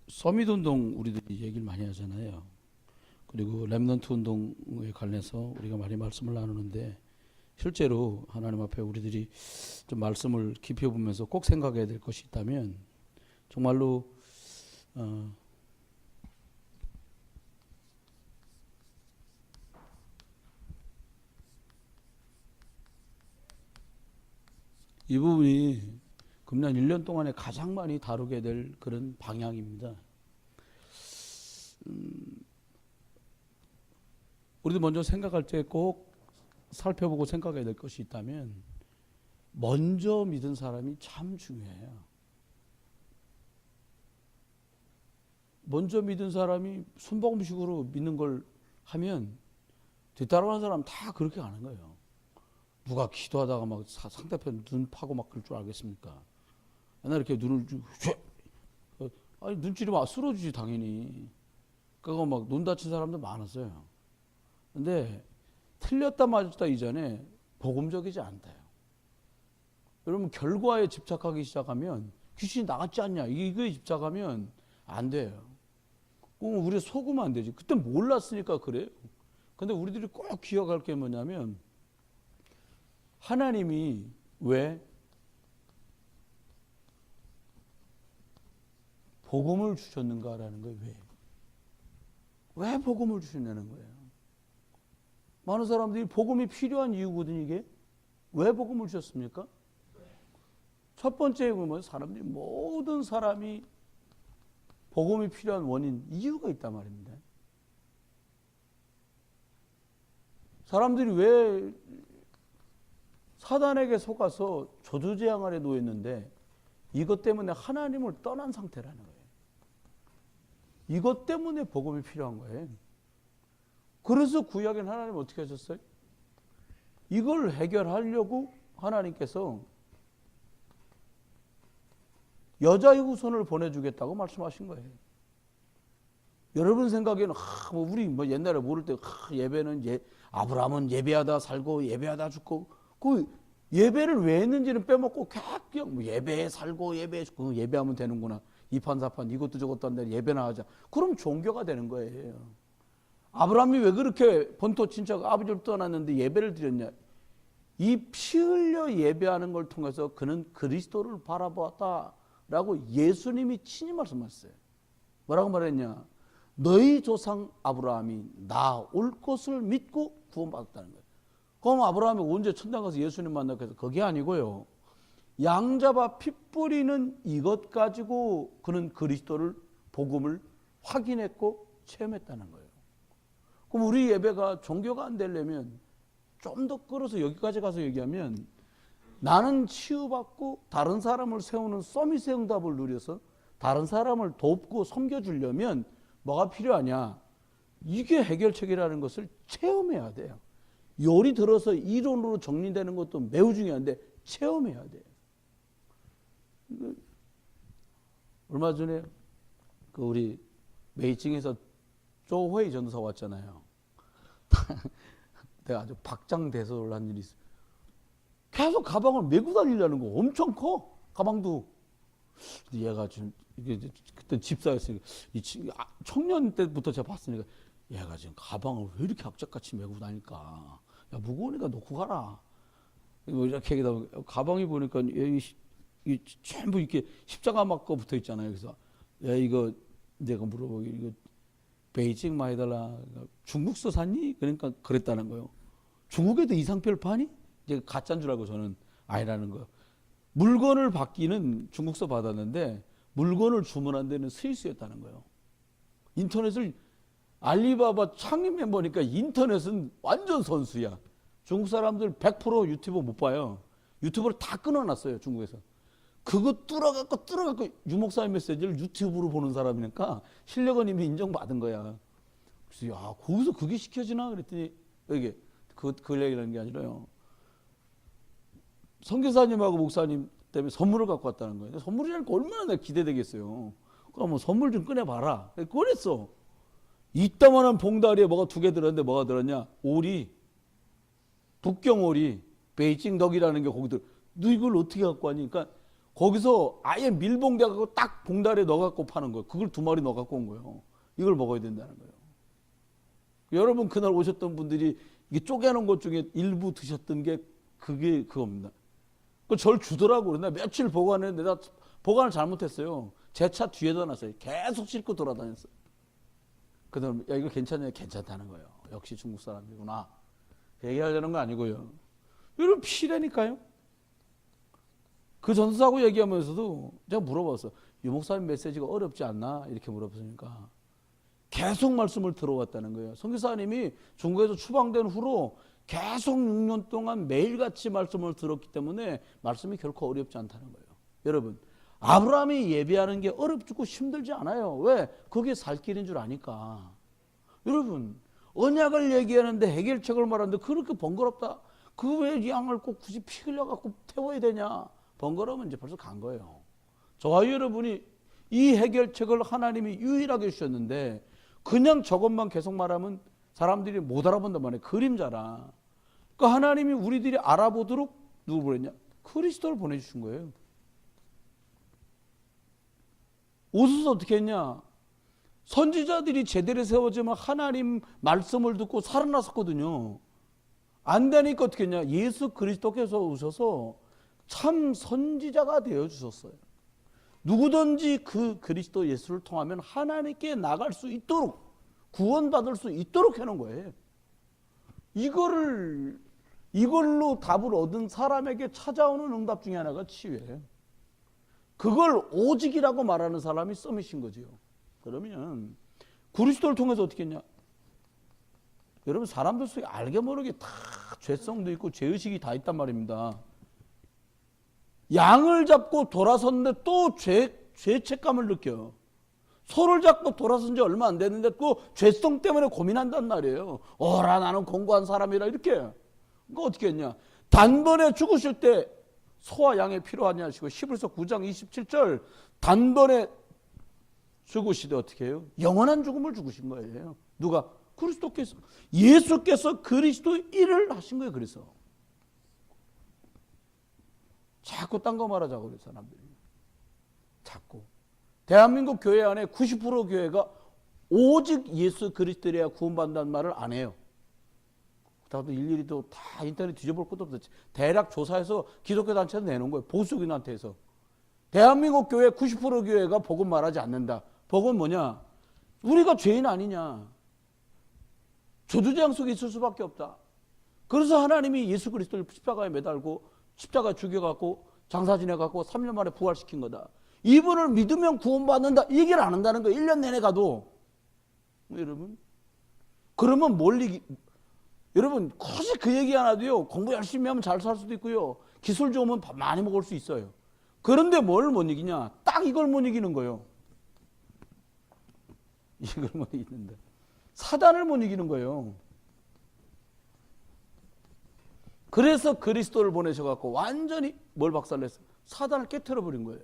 서밋 운동 우리들이 얘기를 많이 하잖아요. 그리고 렘넌트 운동에 관해서 우리가 많이 말씀을 나누는데 실제로 하나님 앞에 우리들이 좀 말씀을 깊이 보면서 꼭 생각해야 될 것이 있다면 정말로 이 부분이 금년 1년 동안에 가장 많이 다루게 될 그런 방향입니다. 우리도 먼저 생각할 때 꼭 살펴보고 생각해야 될 것이 있다면 먼저 믿은 사람이 참 중요해요. 먼저 믿은 사람이 순복음식으로 믿는 걸 하면 뒤따라오는 사람 다 그렇게 가는 거예요. 누가 기도하다가 막 상대편 눈 파고 막 그럴 줄 알겠습니까? 옛날에 이렇게 눈을 아니 눈길이 막 쓰러지지 당연히. 그거 막 눈 다친 사람도 많았어요. 근데 틀렸다 맞았다 이전에 복음적이지 않대요. 여러분 결과에 집착하기 시작하면 귀신이 나갔지 않냐 이거에 집착하면 안 돼요. 우리 속으면 안 되지. 그때 몰랐으니까 그래요. 근데 우리들이 꼭 기억할 게 뭐냐면 하나님이 왜 복음을 주셨는가라는 거예요. 왜 복음을 주셨냐는 거예요. 많은 사람들이 복음이 필요한 이유거든요. 이게 왜 복음을 주셨습니까? 첫 번째 보면 사람들이 모든 사람이 복음이 필요한 원인 이유가 있단 말입니다. 사람들이 왜 사단에게 속아서 저주재앙 아래 놓였는데 이것 때문에 하나님을 떠난 상태라는 거예요. 이것 때문에 복음이 필요한 거예요. 그래서 구약엔 하나님 어떻게 하셨어요? 이걸 해결하려고 하나님께서 여자의 후손을 보내주겠다고 말씀하신 거예요. 여러분 생각에는 우리 옛날에 모를 때 예배는 아브라함은 예배하다 살고 예배하다 죽고 그 예배를 왜 했는지는 빼먹고 그냥 예배에 살고 예배에 죽고 예배하면 되는구나. 이판사판 이것도 저것도 안 되는 예배나 하자. 그럼 종교가 되는 거예요. 아브라함이 왜 그렇게 본토 친척 아버지를 떠났는데 예배를 드렸냐. 이 피 흘려 예배하는 걸 통해서 그는 그리스도를 바라보았다라고 예수님이 친히 말씀하셨어요. 뭐라고 말했냐. 너희 조상 아브라함이 나 올 것을 믿고 구원받았다는 거예요. 그럼 아브라함이 언제 천당 가서 예수님 만나고 해서 그게 아니고요. 양잡아 피 뿌리는 이것 가지고 그는 그리스도를 복음을 확인했고 체험했다는 거예요. 그럼 우리 예배가 종교가 안 되려면 좀 더 끌어서 여기까지 가서 얘기하면 나는 치유받고 다른 사람을 세우는 서밋의 응답을 누려서 다른 사람을 돕고 섬겨주려면 뭐가 필요하냐. 이게 해결책이라는 것을 체험해야 돼요. 요리 들어서 이론으로 정리되는 것도 매우 중요한데 체험해야 돼요. 얼마 전에 그 우리 베이징에서 조회이 전도사 왔잖아요. 내가 아주 박장대소를 한 일이 있어요. 계속 가방을 메고 다니려는 거 엄청 커. 가방도. 근데 얘가 지금 이게 그때 집사였으니까 이 청년 때부터 제가 봤으니까 얘가 지금 가방을 왜 이렇게 악착같이 메고 다닐까. 야 무거우니까 놓고 가라. 이렇게 얘기하다 보니까 가방이 보니까 이 전부 이렇게 십자가 맞고 붙어 있잖아요. 그래서 야 이거 내가 물어보기 이거 베이징 많이 달라. 중국서 샀니? 그러니까 그랬다는 거예요. 중국에도 이 상표를 파니? 이제 가짜인 줄 알고 저는 아니라는 거예요. 물건을 받기는 중국서 받았는데 물건을 주문한 데는 스위스였다는 거예요. 인터넷을 알리바바 창립 멤버니까 인터넷은 완전 선수야. 중국 사람들 100% 유튜브 못 봐요. 유튜브를 다 끊어놨어요. 중국에서. 그거 뚫어갖고 유목사의 메시지를 유튜브로 보는 사람이니까 실력은 이미 인정받은 거야. 그래서 야 거기서 그게 시켜지나 그랬더니 이게 그 얘기라는 게 아니라요. 선교사님하고 목사님 때문에 선물을 갖고 왔다는 거예요. 선물이라니까 얼마나 내가 기대되겠어요. 그럼 뭐 선물 좀 꺼내봐라. 꺼냈어. 이따만한 봉다리에 뭐가 2개 들었는데 뭐가 들었냐? 오리, 북경 오리, 베이징 덕이라는 게 거기 들어. 너 이걸 어떻게 갖고 왔니? 그러니까 거기서 아예 밀봉돼갖고 딱 봉다리에 넣어갖고 파는 거예요. 그걸 2마리 넣어갖고 온 거예요. 이걸 먹어야 된다는 거예요. 여러분 그날 오셨던 분들이 이게 쪼개놓은 것 중에 일부 드셨던 게 그게 그겁니다. 그걸 절 주더라고요. 나 며칠 보관했는데 내가 보관을 잘못했어요. 제 차 뒤에다 놨어요. 계속 싣고 돌아다녔어요. 그 다음에 야 이거 괜찮냐? 괜찮다는 거예요. 역시 중국 사람이구나. 얘기하려는 거 아니고요. 여러분 피라니까요. 그 전사하고 얘기하면서도 제가 물어봤어요. 유 목사님 메시지가 어렵지 않나? 이렇게 물어봤으니까 계속 말씀을 들어왔다는 거예요. 선교사님이 중국에서 추방된 후로 계속 6년 동안 매일같이 말씀을 들었기 때문에 말씀이 결코 어렵지 않다는 거예요. 여러분 아브라함이 예배하는 게 어렵고 힘들지 않아요. 왜? 그게 살 길인 줄 아니까. 여러분 언약을 얘기하는데 해결책을 말하는데 그렇게 번거롭다. 그 왜 양을 꼭 굳이 피 흘려갖고 태워야 되냐. 번거로우면 이제 벌써 간 거예요. 저와 여러분이 이 해결책을 하나님이 유일하게 주셨는데 그냥 저것만 계속 말하면 사람들이 못 알아본단 말이에요. 그림자라. 그러니까 하나님이 우리들이 알아보도록 누구 보냈냐? 그리스도를 보내주신 거예요. 오셔서 어떻게 했냐? 선지자들이 제대로 세워지면 하나님 말씀을 듣고 살아났었거든요. 안 되니까 어떻게 했냐? 예수 그리스도께서 오셔서 참 선지자가 되어주셨어요. 누구든지 그 그리스도 예수를 통하면 하나님께 나갈 수 있도록 구원받을 수 있도록 해놓은 거예요. 이걸로 답을 얻은 사람에게 찾아오는 응답 중에 하나가 치유예요. 그걸 오직이라고 말하는 사람이 썸이신 거지요. 그러면 그리스도를 통해서 어떻게 했냐? 여러분 사람들 속에 알게 모르게 다 죄성도 있고 죄의식이 다 있단 말입니다. 양을 잡고 돌아섰는데 또 죄책감을 느껴요. 소를 잡고 돌아선 지 얼마 안 됐는데 또 죄성 때문에 고민한단 말이에요. 어라 나는 공고한 사람이라 이렇게. 그거 어떻게 했냐? 단번에 죽으실 때 소와 양이 필요하냐 하시고 히브리서 9장 27절 단번에 죽으시되 어떻게 해요? 영원한 죽음을 죽으신 거예요. 누가? 그리스도께서. 예수께서 그리스도 일을 하신 거예요. 그래서 자꾸 딴 거 말하자고 그래요. 사람들이 자꾸 대한민국 교회 안에 90% 교회가 오직 예수 그리스도래야 구원받는다는 말을 안 해요. 그렇다고 일일이 또 다 인터넷 뒤져볼 것도 없었지. 대략 조사해서 기독교 단체에서 내놓은 거예요. 보수교인한테서. 대한민국 교회 90% 교회가 복음 말하지 않는다. 복음 뭐냐? 우리가 죄인 아니냐. 저주재앙 속에 있을 수밖에 없다. 그래서 하나님이 예수 그리스도를 십자가에 매달고 십자가 죽여갖고 장사 지내갖고 3년 만에 부활시킨 거다. 이분을 믿으면 구원받는다. 이 얘기를 안 한다는 거예요. 1년 내내 가도. 여러분 그러면 여러분 굳이 그 얘기 하나도요. 공부 열심히 하면 잘 살 수도 있고요. 기술 좋으면 밥 많이 먹을 수 있어요. 그런데 뭘 못 이기냐? 딱 이걸 못 이기는 거예요. 이걸 못 이기는데 사단을 못 이기는 거예요. 그래서 그리스도를 보내셔갖고 완전히 뭘 박살냈어요? 사단을 깨트려 버린 거예요.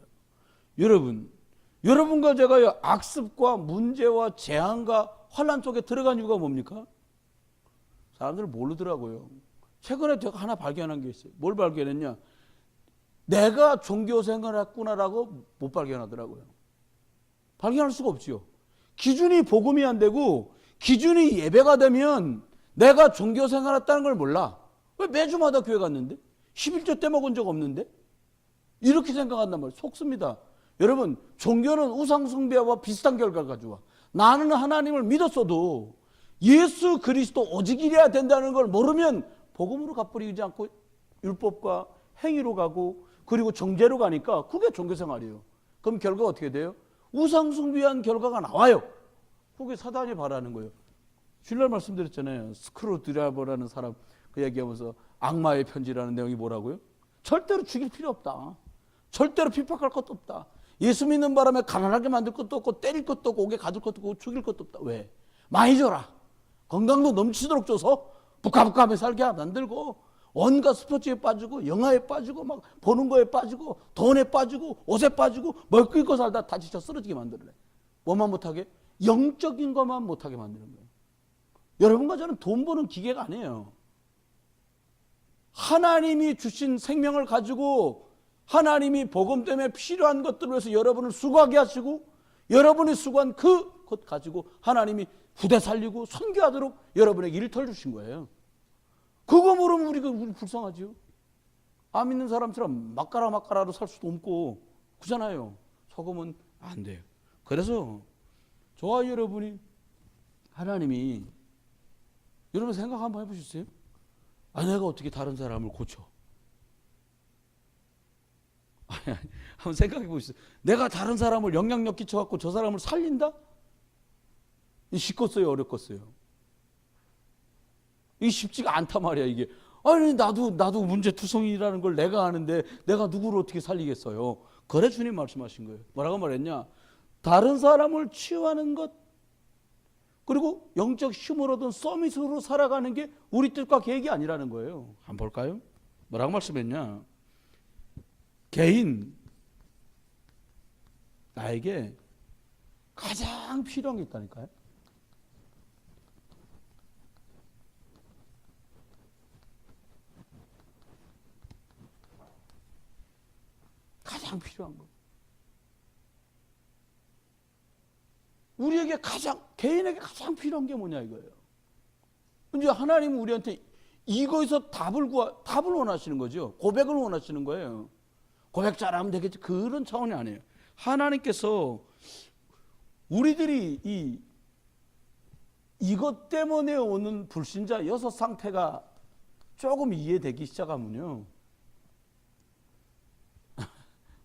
여러분과 제가 악습과 문제와 재앙과 환난 속에 들어간 이유가 뭡니까? 사람들 모르더라고요. 최근에 제가 하나 발견한 게 있어요. 뭘 발견했냐? 내가 종교생활을 했구나라고 못 발견하더라고요. 발견할 수가 없지요. 기준이 복음이 안 되고 기준이 예배가 되면 내가 종교생활 했다는 걸 몰라. 왜 매주마다 교회 갔는데? 11조 떼먹은 적 없는데? 이렇게 생각한단 말이에요. 속습니다. 여러분 종교는 우상숭배와 비슷한 결과를 가져와. 나는 하나님을 믿었어도 예수 그리스도 오직 이래야 된다는 걸 모르면 복음으로 갚으리지 않고 율법과 행위로 가고 그리고 정죄로 가니까 그게 종교생활이에요. 그럼 결과가 어떻게 돼요? 우상숭배한 결과가 나와요. 그게 사단이 바라는 거예요. 주일날 말씀드렸잖아요. 스크루 드라이버라는 사람 그 얘기하면서 악마의 편지라는 내용이 뭐라고요? 절대로 죽일 필요 없다. 절대로 핍박할 것도 없다. 예수 믿는 바람에 가난하게 만들 것도 없고 때릴 것도 없고 옥에 가둘 것도 없고 죽일 것도 없다. 왜? 많이 줘라. 건강도 넘치도록 줘서 부카부카하며 살게 만들고 온갖 스포츠에 빠지고 영화에 빠지고 막 보는 거에 빠지고 돈에 빠지고 옷에 빠지고 먹고 입고 살다 다 지쳐 쓰러지게 만들래. 뭐만 못하게? 영적인 것만 못하게 만드는 거예요. 여러분과 저는 돈 버는 기계가 아니에요. 하나님이 주신 생명을 가지고 하나님이 복음 때문에 필요한 것들을 위해서 여러분을 수고하게 하시고 여러분이 수고한 그것 가지고 하나님이 후대 살리고 선교하도록 여러분에게 일터를 주신 거예요. 그거 모르면 우리 불쌍하지요. 안 믿는 사람처럼 막가라로 살 수도 없고 그잖아요. 속으면 안 돼요. 그래서 저와 여러분이 하나님이 여러분 생각 한번 해보셨어요? 내가 어떻게 다른 사람을 고쳐? 한번 생각해 보시죠. 내가 다른 사람을 영향력 끼쳐갖고 저 사람을 살린다? 쉽겠어요? 어렵겠어요? 이게 쉽지가 않단 말이야, 이게. 아니, 나도 문제투성이라는 걸 내가 아는데 내가 누구를 어떻게 살리겠어요? 그래 주님 말씀하신 거예요. 뭐라고 말했냐? 다른 사람을 치유하는 것, 그리고 영적 힘을 얻은 서밋으로 살아가는 게 우리 뜻과 계획이 아니라는 거예요. 한번 볼까요? 뭐라고 말씀했냐? 개인, 나에게 가장 필요한 게 있다니까요. 가장 필요한 거. 우리에게 개인에게 가장 필요한 게 뭐냐 이거예요. 이제 하나님은 우리한테 이거에서 답을 원하시는 거죠. 고백을 원하시는 거예요. 고백 잘하면 되겠지. 그런 차원이 아니에요. 하나님께서 우리들이 이것 때문에 오는 불신자 6상태가 조금 이해되기 시작하면요.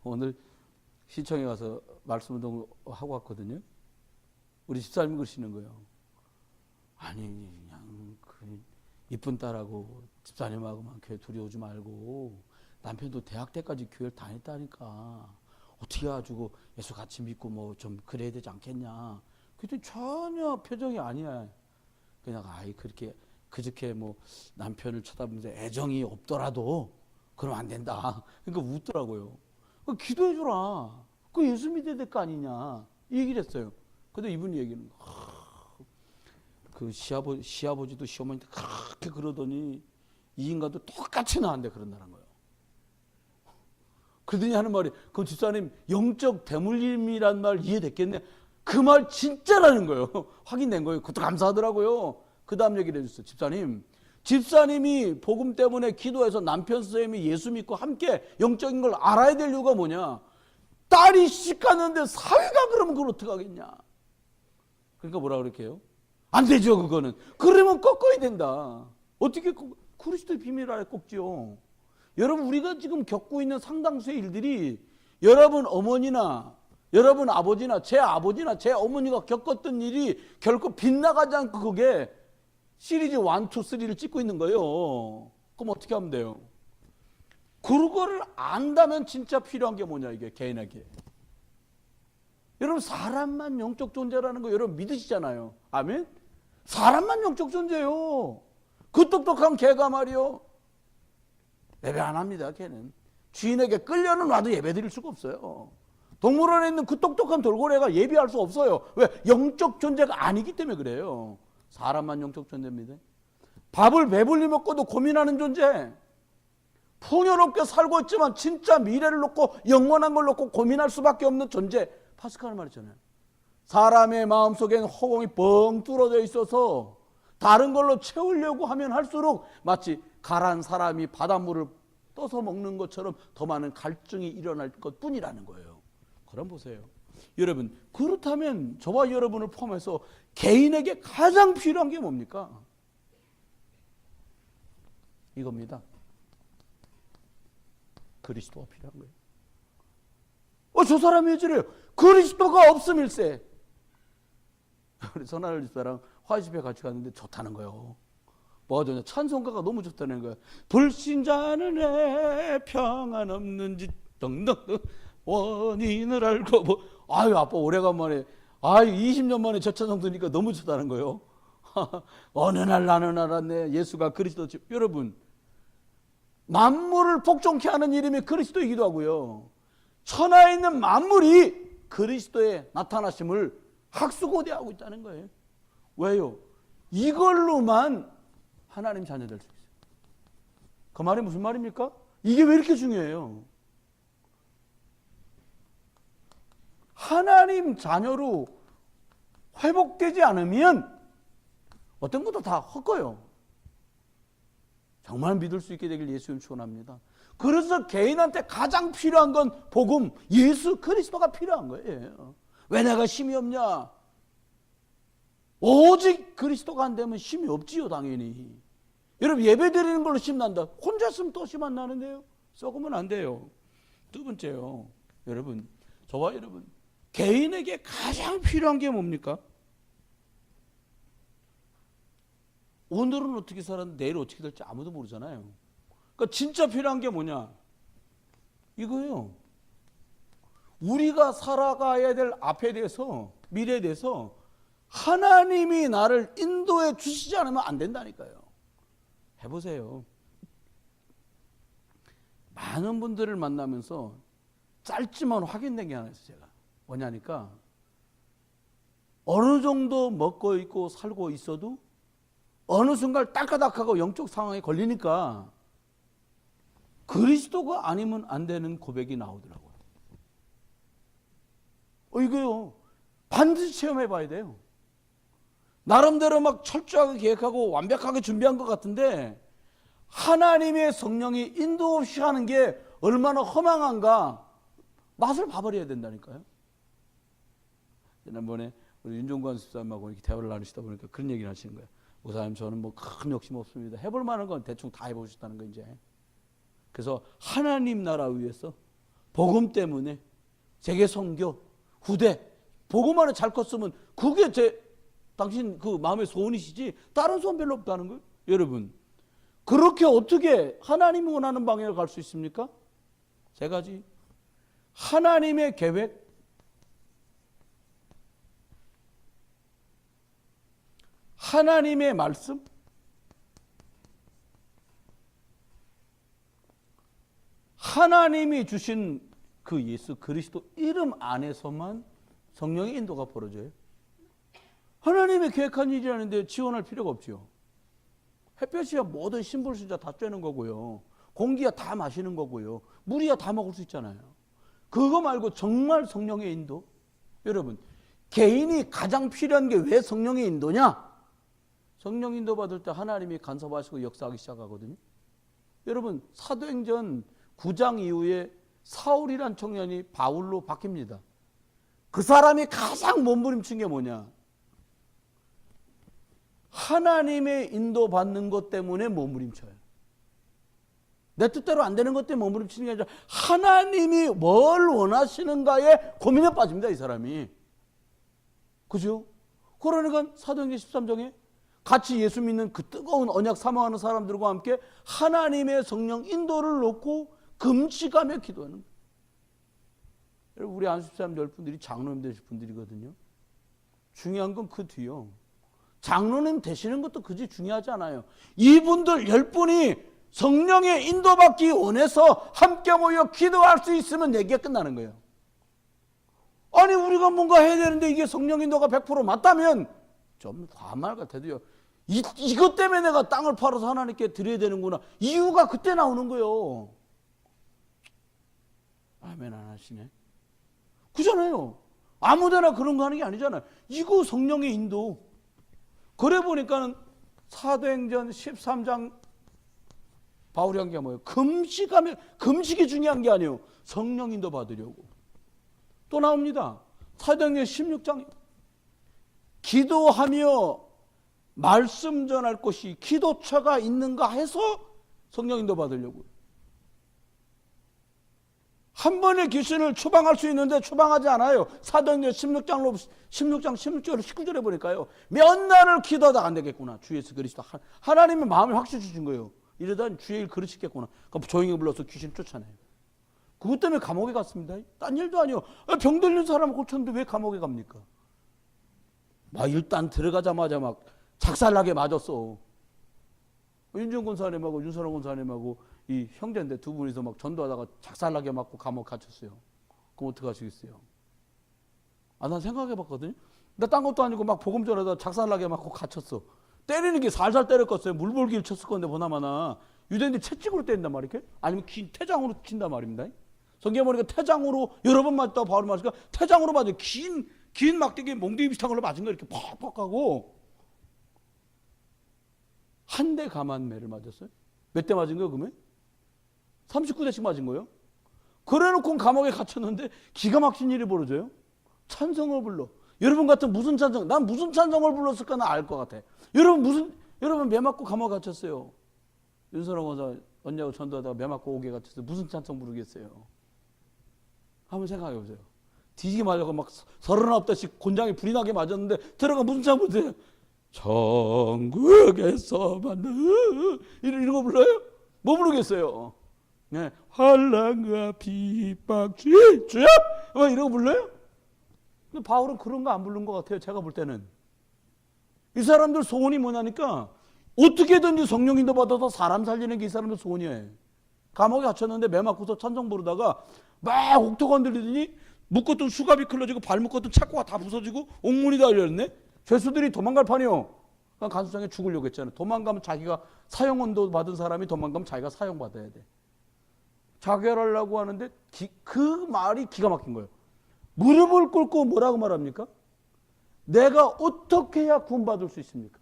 오늘 시청에 가서 말씀운동 하고 왔거든요. 우리 집사님이 그러시는 거예요. 아니 그냥 이쁜 딸하고 집사님하고만 교회 둘이 오지 말고 남편도 대학 때까지 교회를 다녔다니까 어떻게 해가지고 예수 같이 믿고 뭐 좀 그래야 되지 않겠냐. 그랬더니 전혀 표정이 아니야. 그냥 그렇게 그저께 뭐 남편을 쳐다보면서 애정이 없더라도 그러면 안 된다. 그러니까 웃더라고요. 기도해 주라. 그 예수 믿어야 될 거 아니냐. 이 얘기를 했어요. 근데 이분이 얘기는 그 시아버지도 시어머니도 그렇게 그러더니 이 인간도 똑같이 나한테 그런다는 거예요. 그러더니 하는 말이 그럼 집사님 영적 대물림이란 말 이해됐겠네. 그 말 진짜라는 거예요. 확인된 거예요. 그것도 감사하더라고요. 그 다음 얘기를 해줬어요. 집사님이 복음 때문에 기도해서 남편 선생님이 예수 믿고 함께 영적인 걸 알아야 될 이유가 뭐냐. 딸이 시집 갔는데 사위가 그러면 그걸 어떻게 하겠냐. 그러니까 뭐라 그럴게요? 안 되죠 그거는. 그러면 꺾어야 된다. 어떻게 그리스도의 비밀 아래 꺾지요. 여러분 우리가 지금 겪고 있는 상당수의 일들이 여러분 어머니나 여러분 아버지나 제 아버지나 제 어머니가 겪었던 일이 결코 빗나가지 않고 그게 시리즈 1, 2, 3를 찍고 있는 거예요. 그럼 어떻게 하면 돼요? 그거를 안다면 진짜 필요한 게 뭐냐 이게 개인에게. 여러분 사람만 영적 존재라는 거 여러분 믿으시잖아요. 아멘? 사람만 영적 존재예요. 그 똑똑한 개가 말이요. 예배 안 합니다. 걔는. 주인에게 끌려는 와도 예배 드릴 수가 없어요. 동물원에 있는 그 똑똑한 돌고래가 예배할 수 없어요. 왜? 영적 존재가 아니기 때문에 그래요. 사람만 영적 존재입니다. 밥을 배불리 먹고도 고민하는 존재. 풍요롭게 살고 있지만 진짜 미래를 놓고 영원한 걸 놓고 고민할 수밖에 없는 존재. 파스칼은 말했잖아요. 사람의 마음속에는 허공이 뻥 뚫어져 있어서 다른 걸로 채우려고 하면 할수록 마치 가란 사람이 바닷물을 떠서 먹는 것처럼 더 많은 갈증이 일어날 것뿐이라는 거예요. 그럼 보세요. 여러분 그렇다면 저와 여러분을 포함해서 개인에게 가장 필요한 게 뭡니까? 이겁니다. 그리스도가 필요한 거예요. 저 사람이 왜 저래요? 그리스도가 없음일세. 우리 선하늘 집사랑 화집에 같이 갔는데 좋다는 거예요. 뭐가 좋냐? 찬송가가 너무 좋다는 거예요. 불신자는 왜 평안 없는지 등등등 원인을 알고 아빠 오래간만에 20년 만에 저 찬송 들으니까 너무 좋다는 거예요. 어느 날 나는 알았네. 예수가 그리스도. 여러분 만물을 복종케 하는 이름이 그리스도이기도 하고요. 천하에 있는 만물이 그리스도의 나타나심을 학수고대하고 있다는 거예요. 왜요? 이걸로만 하나님 자녀 될 수 있어요. 그 말이 무슨 말입니까? 이게 왜 이렇게 중요해요? 하나님 자녀로 회복되지 않으면 어떤 것도 다 헛거요. 정말 믿을 수 있게 되길 예수님 축원합니다. 그래서 개인한테 가장 필요한 건 복음, 예수 그리스도가 필요한 거예요. 왜 내가 힘이 없냐? 오직 그리스도가 안 되면 힘이 없지요, 당연히. 여러분, 예배 드리는 걸로 힘 난다. 혼자 있으면 또 힘 안 나는데요. 썩으면 안 돼요. 두 번째요, 여러분, 저와 여러분, 개인에게 가장 필요한 게 뭡니까? 오늘은 어떻게 살았는데 내일 어떻게 될지 아무도 모르잖아요. 그러니까 진짜 필요한 게 뭐냐? 이거예요. 우리가 살아가야 될 앞에 대해서, 미래에 대해서 하나님이 나를 인도해 주시지 않으면 안 된다니까요. 해보세요. 많은 분들을 만나면서 짧지만 확인된 게 하나 있어요. 제가 뭐냐니까, 어느 정도 먹고 있고 살고 있어도 어느 순간 딸까닥하고 영적 상황에 걸리니까 그리스도가 아니면 안 되는 고백이 나오더라고요. 이거요, 반드시 체험해 봐야 돼요. 나름대로 막 철저하게 계획하고 완벽하게 준비한 것 같은데 하나님의 성령이 인도 없이 하는 게 얼마나 허망한가 맛을 봐버려야 된다니까요. 지난번에 우리 윤종관 집사님하고 이렇게 대화를 나누시다 보니까 그런 얘기를 하시는 거예요. 목사님, 저는 뭐 큰 욕심 없습니다. 해볼 만한 건 대충 다 해보셨다는 거 이제. 그래서 하나님 나라 위해서 복음 때문에 세계 선교 후대 복음 안에 잘 컸으면 그게 당신 그 마음의 소원이시지 다른 소원 별로 없다는 거예요. 여러분, 그렇게 어떻게 하나님이 원하는 방향을 갈 수 있습니까? 세 가지. 하나님의 계획, 하나님의 말씀, 하나님이 주신 그 예수 그리스도 이름 안에서만 성령의 인도가 벌어져요. 하나님의 계획한 일이라는데 지원할 필요가 없죠. 햇볕이야 모든 신불수자 다 쬐는 거고요. 공기야 다 마시는 거고요. 물이야 다 먹을 수 있잖아요. 그거 말고 정말 성령의 인도. 여러분, 개인이 가장 필요한 게 왜 성령의 인도냐? 성령 인도 받을 때 하나님이 간섭하시고 역사하기 시작하거든요. 여러분, 사도행전 9장 이후에 사울이란 청년이 바울로 바뀝니다. 그 사람이 가장 몸부림친 게 뭐냐? 하나님의 인도받는 것 때문에 몸부림쳐요. 내 뜻대로 안 되는 것 때문에 몸부림치는 게 아니라 하나님이 뭘 원하시는가에 고민에 빠집니다, 이 사람이. 그죠? 그러니까 사도행전 13장에 같이 예수 믿는 그 뜨거운 언약 사모하는 사람들과 함께 하나님의 성령 인도를 놓고 금식하며 기도하는 거예요. 여러분, 우리 안수사람 10분들이 장로님 되실 분들이거든요. 중요한 건 그 뒤요. 장로님 되시는 것도 그지 중요하지 않아요. 이분들 10분이 성령의 인도받기 원해서 함께 모여 기도할 수 있으면 얘기가 끝나는 거예요. 아니, 우리가 뭔가 해야 되는데 이게 성령 인도가 100% 맞다면 좀 과말 같아도요. 이것 때문에 내가 땅을 팔아서 하나님께 드려야 되는구나. 이유가 그때 나오는 거예요. 아멘 안 하시네. 그잖아요. 아무데나 그런 거 하는 게 아니잖아요. 이거 성령의 인도. 그래 보니까는 사도행전 13장 바울이 한 게 뭐예요? 금식이 중요한 게 아니에요. 성령 인도 받으려고. 또 나옵니다. 사도행전 16장 기도하며 말씀 전할 곳이 기도처가 있는가 해서 성령 인도 받으려고. 한 번의 귀신을 추방할 수 있는데 추방하지 않아요. 사도행전 16장 16절 19절에 보니까요. 몇 날을 기도하다가 안 되겠구나. 주 예수 그리스도 하나님의 마음을 확실히 주신 거예요. 이러다 주의 일 그르시겠구나. 그럼 조용히 불러서 귀신 쫓아내요. 그것 때문에 감옥에 갔습니다. 딴 일도 아니에요. 병 들린 사람을 고쳤는데 왜 감옥에 갑니까? 일단 들어가자마자 막 작살나게 맞았어. 윤정 권사님하고 윤선호 권사님하고 이 형제인데 두 분이서 막 전도하다가 작살나게 맞고 감옥 갇혔어요. 그럼 어떻게 하시겠어요? 난 생각해 봤거든요. 나 딴 것도 아니고 막 복음 전하다가 작살나게 맞고 갇혔어. 때리는 게 살살 때렸겠어요. 물볼기를 쳤을 건데 보나마나 유대인들이 채찍으로 때린단 말이에요. 아니면 퇴장으로 친단 말입니다. 성경에 보니까 태장으로 여러 번 맞다고 바울이 맞으니까 태장으로 맞아요. 긴 막대기에 몽둥이 비슷한 걸로 맞은 거 이렇게 퍽퍽 하고 한 대 감한매를 맞았어요. 몇 대 맞은 거예요, 그러면? 39대씩 맞은 거예요. 그래놓고 감옥에 갇혔는데 기가 막힌 일이 벌어져요. 찬송을 불러. 여러분 같은 무슨 찬송, 난 무슨 찬송을 불렀을까 나 알 것 같아. 여러분 매 맞고 감옥에 갇혔어요. 윤선호 원사 언니하고 전도하다가 매 맞고 오게 갇혔어요. 무슨 찬송 부르겠어요? 한번 생각해 보세요. 뒤지게 맞아서 막 39대씩 곤장에 불이 나게 맞았는데 들어가 무슨 찬송 부르세요? 천국에서 만나 이런 거 불러요? 뭐 부르겠어요? 네, 환난과 핍박 주여 뭐 이런 거 불러요? 근데 바울은 그런 거 안 부른 것 같아요. 제가 볼 때는 이 사람들 소원이 뭐냐니까 어떻게든지 성령 인도 받아서 사람 살리는 게 이 사람들 소원이에요. 감옥에 갇혔는데 매 맞고서 찬송 부르다가 막 옥토가 흔들리더니 묶었던 수갑이 클러지고 발 묶었던 착고가 다 부서지고 옥문이 다 열렸네. 죄수들이 도망갈 판이요. 간수장에 죽으려고 했잖아요. 도망가면 자기가 사형원도 받은 사람이 도망가면 자기가 사형받아야 돼. 자결하려고 하는데 그 말이 기가 막힌 거예요. 무릎을 꿇고 뭐라고 말합니까? 내가 어떻게 해야 구원받을 수 있습니까?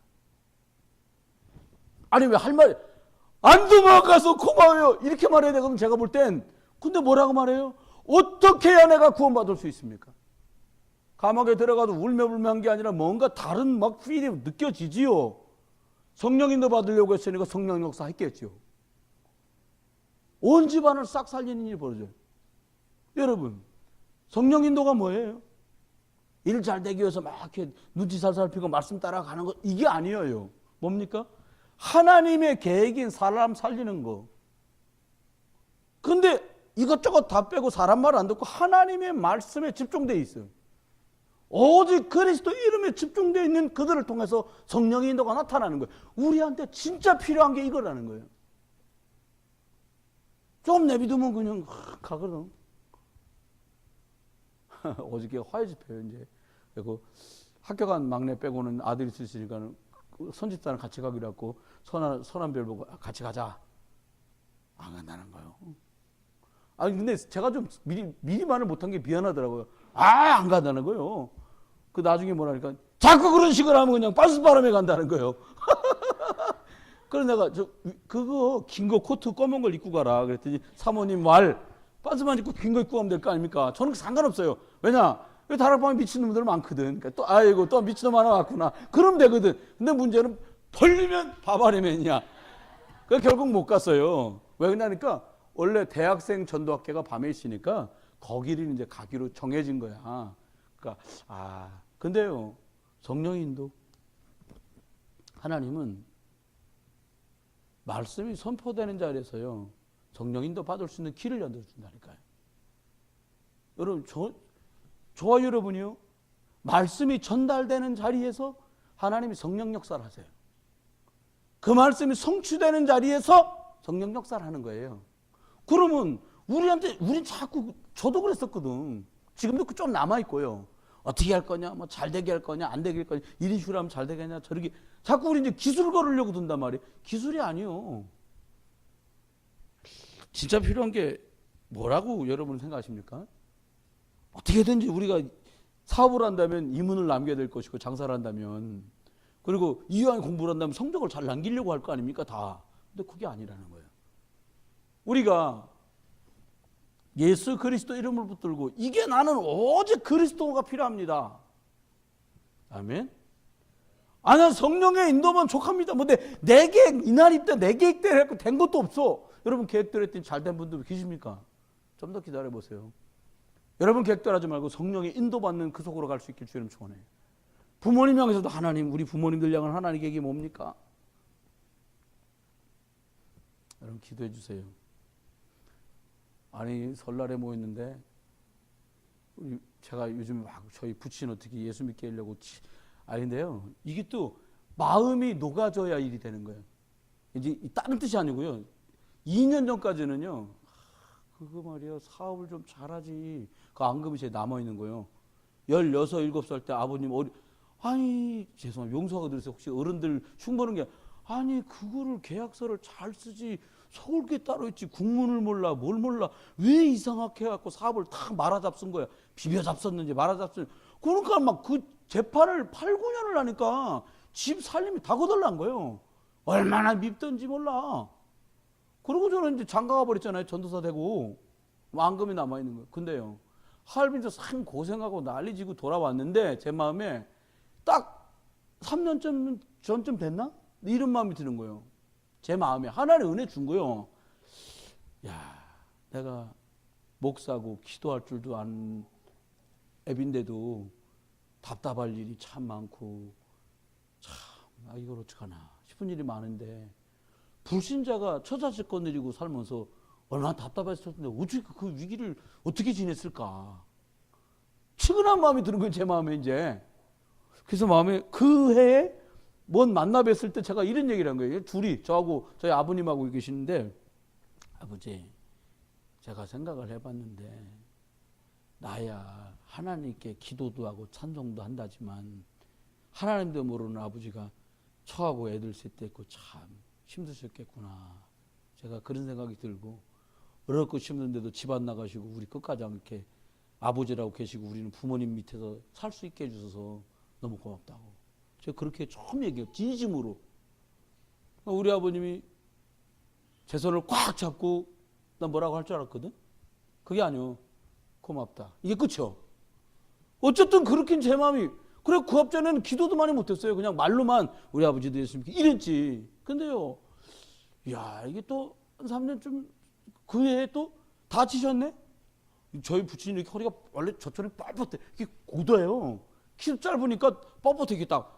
아니 왜 할 말 안 도망가서 고마워요 이렇게 말해야 되거든. 제가 볼 땐 근데 뭐라고 말해요? 어떻게 해야 내가 구원받을 수 있습니까? 감옥에 들어가도 울며불며 한 게 아니라 뭔가 다른 막 필이 느껴지지요. 성령 인도 받으려고 했으니까 성령 역사 했겠죠. 온 집안을 싹 살리는 일이 벌어져요. 여러분 성령 인도가 뭐예요? 일 잘 되기 위해서 막 이렇게 눈치 살살 피고 말씀 따라가는 거 이게 아니에요. 뭡니까? 하나님의 계획인 사람 살리는 거. 근데 이것저것 다 빼고 사람 말 안 듣고 하나님의 말씀에 집중되어 있어요. 오직 그리스도 이름에 집중되어 있는 그들을 통해서 성령의 인도가 나타나는 거예요. 우리한테 진짜 필요한 게 이거라는 거예요. 좀 내비두면 그냥 가거든. 어저께 화해 집회요 이제. 그리고 학교 간 막내 빼고는 아들이 있으니까 선집사랑 같이 가기로 했고 선한 별 보고 같이 가자. 안 간다는 거예요. 아니 근데 제가 좀 미리 말을 못한 게 미안하더라고요. 안 간다는 거예요. 그 나중에 뭐라니까 자꾸 그런 식으로 하면 그냥 빤스바람에 간다는 거예요. 그래서 내가 그거 긴 거 코트 검은 걸 입고 가라 그랬더니 사모님 말 빤스만 입고 긴 거 입고 가면 될 거 아닙니까? 저는 상관없어요. 왜냐? 다락방에 미친놈들 많거든. 그러니까 또 미친놈 하나 왔구나. 그럼 되거든. 근데 문제는 벌리면 바바리맨이야. 그래서 결국 못 갔어요. 왜 그러냐니까 원래 대학생 전도학교가 밤에 있으니까 거기를 이제 가기로 정해진 거야. 그러니까 근데요 성령 인도 하나님은 말씀이 선포되는 자리에서요 성령 인도 받을 수 있는 길을 열어준다니까요. 여러분 저와 여러분이요 말씀이 전달되는 자리에서 하나님이 성령 역사를 하세요. 그 말씀이 성취되는 자리에서 성령 역사를 하는 거예요. 그러면 우린 자꾸 저도 그랬었거든. 지금도 좀 남아있고요. 어떻게 할 거냐, 뭐 잘 되게 할 거냐, 안 되게 할 거냐, 이런 식으로 하면 잘 되겠냐, 저렇게 자꾸 우리 이제 기술 걸으려고 든단 말이에요. 기술이 아니요. 진짜 필요한 게 뭐라고 여러분 생각하십니까? 어떻게든지 우리가 사업을 한다면 이문을 남겨야 될 것이고 장사를 한다면 그리고 이왕 공부를 한다면 성적을 잘 남기려고 할 거 아닙니까 다. 근데 그게 아니라는 거예요. 우리가 예수 그리스도 이름을 붙들고 이게 나는 오직 그리스도가 필요합니다. 아멘. 난 성령의 인도만 족합니다. 내 계획 이날 입대 내 계획대로 했고 된 것도 없어. 여러분 계획대로 했더니 잘된 분들 계십니까? 좀 더 기다려 보세요. 여러분 계획대로 하지 말고 성령의 인도받는 그 속으로 갈 수 있길 주님 축원해요. 부모님 향해서도 하나님 우리 부모님들 향한 하나님 계획이 뭡니까? 여러분 기도해 주세요. 아니 설날에 모였는데 제가 요즘 막 저희 부친 어떻게 예수 믿게 하려고 아닌데요. 이게 또 마음이 녹아져야 일이 되는 거예요. 이제 다른 뜻이 아니고요. 2년 전까지는요. 그거 말이야 사업을 좀 잘하지. 그 앙금이 제 남아 있는 거예요. 16, 17살 때 아버님 죄송합니다. 용서가 들으세요. 혹시 어른들 흉보는 게 아니 그거를 계약서를 잘 쓰지 속을 게 따로 있지. 국문을 몰라, 뭘 몰라. 왜 이상하게 해갖고 사업을 다 말아잡쓴 거야. 비벼잡섰는지 말아잡혔는지. 그러니까 막 그 재판을 8, 9년을 하니까 집 살림이 다 거덜난 거예요. 얼마나 밉던지 몰라. 그리고 저는 이제 장가가 버렸잖아요. 전도사 되고. 왕금이 남아있는 거예요. 근데요, 하얼빈에서 참 고생하고 난리지고 돌아왔는데 제 마음에 딱 3년 전쯤 됐나? 이런 마음이 드는 거예요. 제 마음에 하나님 은혜 준 거예요. 야, 내가 목사고 기도할 줄도 아는 앱인데도 답답할 일이 참 많고 참 이걸 어떡하나 싶은 일이 많은데 불신자가 처자식 거느리고 살면서 얼마나 답답했을 텐데 어떻게 그 위기를 어떻게 지냈을까? 측은한 마음이 드는 거예요. 제 마음에 이제. 그래서 마음에 그 해에 뭔 만나 뵀을 때 제가 이런 얘기를 한 거예요. 둘이 저하고 저희 아버님하고 계시는데, 아버지, 제가 생각을 해봤는데 나야 하나님께 기도도 하고 찬송도 한다지만 하나님도 모르는 아버지가 처하고 애들 셋 됐고 참 힘드셨겠구나. 제가 그런 생각이 들고, 어렵고 힘든데도 집 안 나가시고 우리 끝까지 이렇게 아버지라고 계시고 우리는 부모님 밑에서 살 수 있게 해주셔서 너무 고맙다고. 제가 그렇게 처음 얘기해요. 진심으로. 우리 아버님이 제 손을 꽉 잡고 난 뭐라고 할 줄 알았거든? 그게 아니요. 고맙다. 이게 끝이요. 어쨌든 그렇긴 제 마음이. 그래, 그 앞전에는 기도도 많이 못했어요. 그냥 말로만 우리 아버지도 예수님 이랬지. 근데요, 야, 이게 또 한 3년쯤 그 해에 또 다치셨네? 저희 부친이 이렇게 허리가 원래 저처럼 뻣뻣해. 이게 고도예요. 키 짧으니까 뻣뻣해. 이게 딱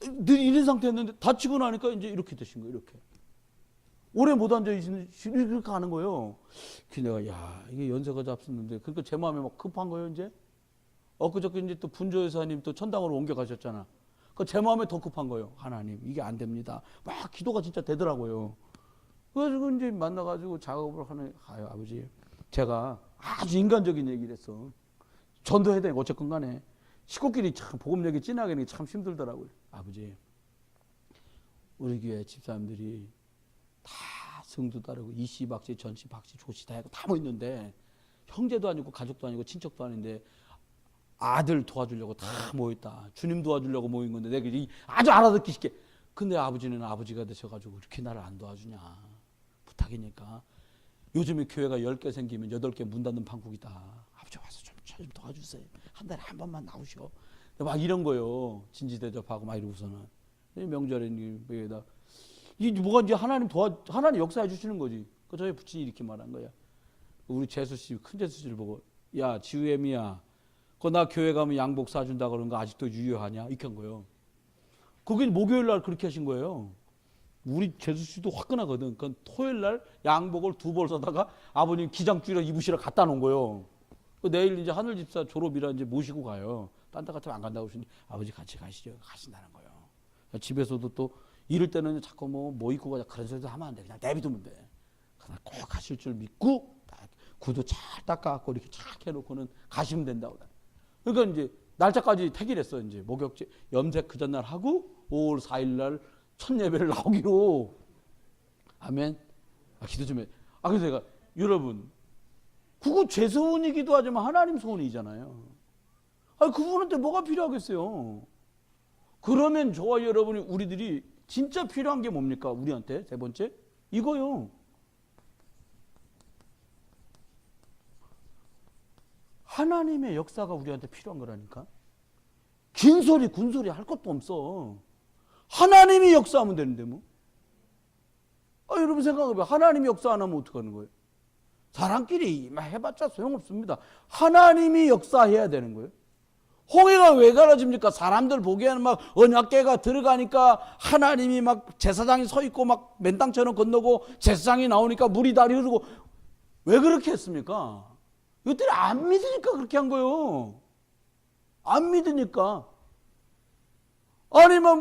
늘 이런 상태였는데 다치고 나니까 이제 이렇게 되신 거예요. 이렇게. 오래 못 앉아있는, 이렇게 하는 거예요. 그래서 내가, 야, 이게 연세가 잡섰는데. 그러니까 제 마음에 막 급한 거예요, 이제. 엊그저께 이제 또 분조여사님 또 천당으로 옮겨가셨잖아. 그 제 마음에 더 급한 거예요. 하나님, 이게 안 됩니다. 막 기도가 진짜 되더라고요. 그래가지고 이제 만나가지고 작업을 하는, 아버지, 제가 아주 인간적인 얘기를 했어. 전도해야 되니까 어쨌건 간에. 식구끼리 참 복음 얘기 진하게 하는 게 참 힘들더라고요. 아버지, 우리 교회 집사람들이 다 성도 따르고 이씨, 박씨, 전씨, 박씨, 조씨 다 하고 다 모였는데 형제도 아니고 가족도 아니고 친척도 아닌데 아들 도와주려고 다 모였다. 주님 도와주려고 모인 건데 내가 아주 알아듣기 쉽게. 근데 아버지는 아버지가 되셔가지고 이렇게 나를 안 도와주냐. 부탁이니까. 요즘에 교회가 10개 생기면 8개 문 닫는 판국이다. 아버지 와서 좀 도와주세요. 한 달에 한 번만 나오시오. 막 이런 거요. 진지대접하고 막 이러고서는. 명절에 이게 뭐가 이제 하나님 역사해 주시는 거지. 그 저희 부친이 이렇게 말한 거야. 우리 재수 씨, 큰 재수 씨를 보고, 야, 지우애미야, 그 나 교회 가면 양복 사준다 그런 거 아직도 유효하냐? 이렇게 한 거예요. 그게 목요일 날 그렇게 하신 거예요. 우리 재수 씨도 화끈하거든. 그건 토요일 날 양복을 2벌 사다가 아버님 기장줄에 입으시라 갖다 놓은 거예요. 내일 이제 하늘 집사 졸업이라 이제 모시고 가요. 딴 데 같으면 안 간다고 하시니 아버지 같이 가시죠. 가신다는 거예요. 집에서도 또 이럴 때는 자꾸 뭐 입고 가자 그런 소리도 하면 안 돼. 그냥 내비두면 돼. 그러나 꼭 가실 줄 믿고 구두 잘 닦아갖고 이렇게 착 해놓고는 가시면 된다고. 그러니까 이제 날짜까지 택일했어. 이제 목욕제 염색 그 전날 하고 5월 4일 날 첫 예배를 나오기로. 아멘. 기도 좀 해. 그래서 제가 여러분 그거 제 소원이기도 하지만 하나님 소원이잖아요. 그분한테 뭐가 필요하겠어요. 그러면 저와 여러분이 우리들이 진짜 필요한 게 뭡니까? 우리한테 세 번째 이거요. 하나님의 역사가 우리한테 필요한 거라니까. 긴 소리 군소리 할 것도 없어. 하나님이 역사하면 되는데 뭐. 여러분 생각해봐요. 하나님이 역사 안 하면 어떡하는 거예요? 사람끼리 막 해봤자 소용없습니다. 하나님이 역사해야 되는 거예요. 홍해가 왜 갈라집니까? 사람들 보기에는 막 언약궤가 들어가니까 하나님이 막 제사장이 서 있고 막 맨땅처럼 건너고 제사장이 나오니까 물이 다리 흐르고. 왜 그렇게 했습니까? 이것들이 안 믿으니까 그렇게 한 거예요. 안 믿으니까. 아니 막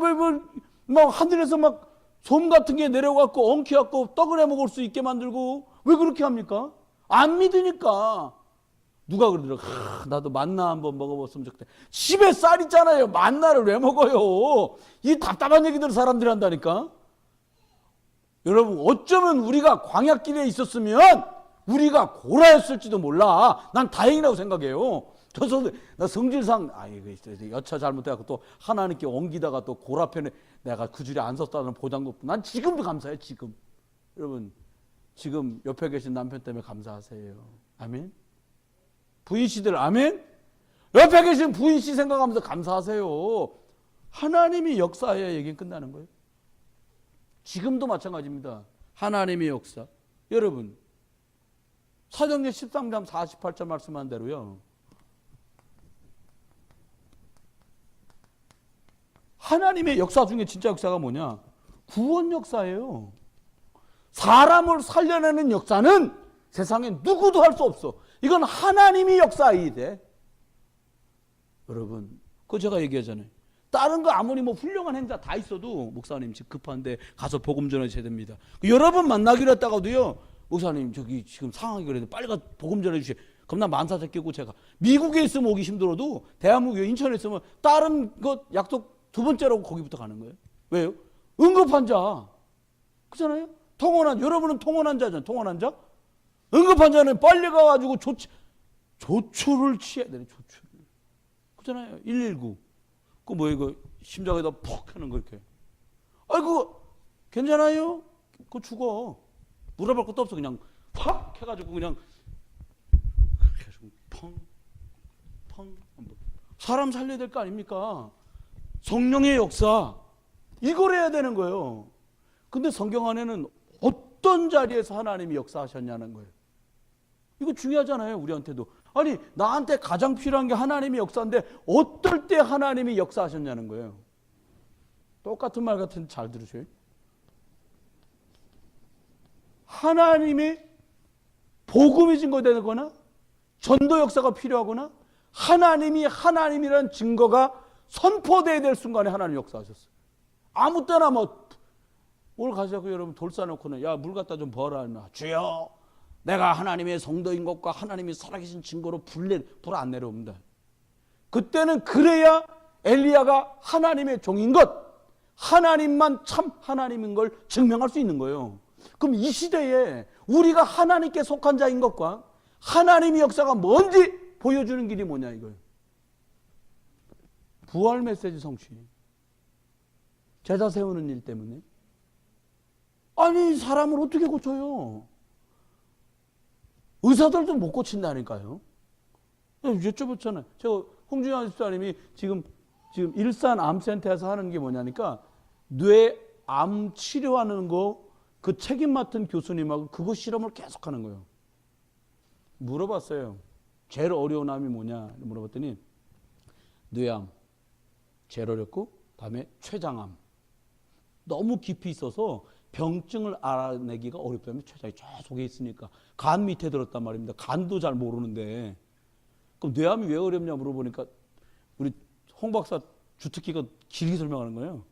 하늘에서 막 솜 같은 게 내려갖고 엉켜갖고 떡을 해 먹을 수 있게 만들고. 왜 그렇게 합니까? 안 믿으니까. 누가 그러더라고. 나도 만나 한번 먹어봤으면 좋겠다. 집에 쌀 있잖아요. 만나를 왜 먹어요? 이 답답한 얘기들 사람들이 한다니까. 여러분 어쩌면 우리가 광야길에 있었으면 우리가 고라였을지도 몰라. 난 다행이라고 생각해요. 저서 나 성질상 이거 여차 잘못해갖고 또 하나님께 옮기다가 또 고라편에 내가 그 줄에 안 섰다는 보장도 난 지금도 감사해요. 지금 여러분 지금 옆에 계신 남편 때문에 감사하세요. 아멘. 부인 씨들 아멘. 옆에 계신 부인 씨 생각하면서 감사하세요. 하나님이 역사해야 얘기는 끝나는 거예요. 지금도 마찬가지입니다. 하나님의 역사. 여러분 사도행전 13장 48절 말씀한 대로요. 하나님의 역사 중에 진짜 역사가 뭐냐? 구원 역사예요. 사람을 살려내는 역사는 세상에 누구도 할 수 없어. 이건 하나님이 역사해야 돼. 여러분, 그거 제가 얘기하잖아요. 다른 거 아무리 뭐 훌륭한 행사 다 있어도 목사님 지금 급한데 가서 복음 전해줘야 됩니다. 여러분 만나기로 했다가도요. 목사님 저기 지금 상황이 그래도 빨리 가서 복음 전해주세요. 그럼 나 만사제 끼고 제가 미국에 있으면 오기 힘들어도 대한민국에 인천에 있으면 다른 것 약속 두 번째라고 거기부터 가는 거예요. 왜요? 응급환자. 그렇잖아요? 통원환자. 여러분은 통원환자잖아요. 통원환자. 응급환자는 빨리 가가지고 조처를 취해야 되네. 조처를. 그렇잖아요. 119. 그 뭐 이거 심장에다 퍽 하는 거 이렇게. 아이고 괜찮아요? 그거 죽어. 물어볼 것도 없어. 그냥 팍 해가지고 그냥 계속 펑. 사람 살려야 될 거 아닙니까? 성령의 역사. 이걸 해야 되는 거예요. 근데 성경 안에는 어떤 자리에서 하나님이 역사하셨냐는 거예요. 이거 중요하잖아요. 우리한테도. 아니 나한테 가장 필요한 게 하나님의 역사인데 어떨 때 하나님이 역사하셨냐는 거예요. 똑같은 말 같은데 잘 들으세요. 하나님이 복음이 증거되거나 전도 역사가 필요하거나 하나님이 하나님이라는 증거가 선포되어야 될 순간에 하나님 역사하셨어요. 아무 때나 오늘 가자고 여러분 돌 싸놓고는 야 물 갖다 좀 부어라. 주여 내가 하나님의 성도인 것과 하나님이 살아계신 증거로 불 안 내려옵니다. 그때는 그래야 엘리야가 하나님의 종인 것, 하나님만 참 하나님인 걸 증명할 수 있는 거예요. 그럼 이 시대에 우리가 하나님께 속한 자인 것과 하나님의 역사가 뭔지 보여주는 길이 뭐냐 이거예요. 부활 메시지 성취. 제자 세우는 일 때문에. 아니 사람을 어떻게 고쳐요? 의사들도 못 고친다니까요. 여쭤봤잖아요. 제가 홍준영 집사님이 지금 일산 암센터에서 하는 게 뭐냐니까 뇌암 치료하는 거 그 책임 맡은 교수님하고 그거 실험을 계속하는 거예요. 물어봤어요. 제일 어려운 암이 뭐냐 물어봤더니 뇌암 제일 어렵고 다음에 췌장암. 너무 깊이 있어서 병증을 알아내기가 어렵다면 췌장이 저 속에 있으니까 간 밑에 들었단 말입니다. 간도 잘 모르는데 그럼 뇌암이 왜 어렵냐 물어보니까 우리 홍 박사 주특기가 길게 설명하는 거예요.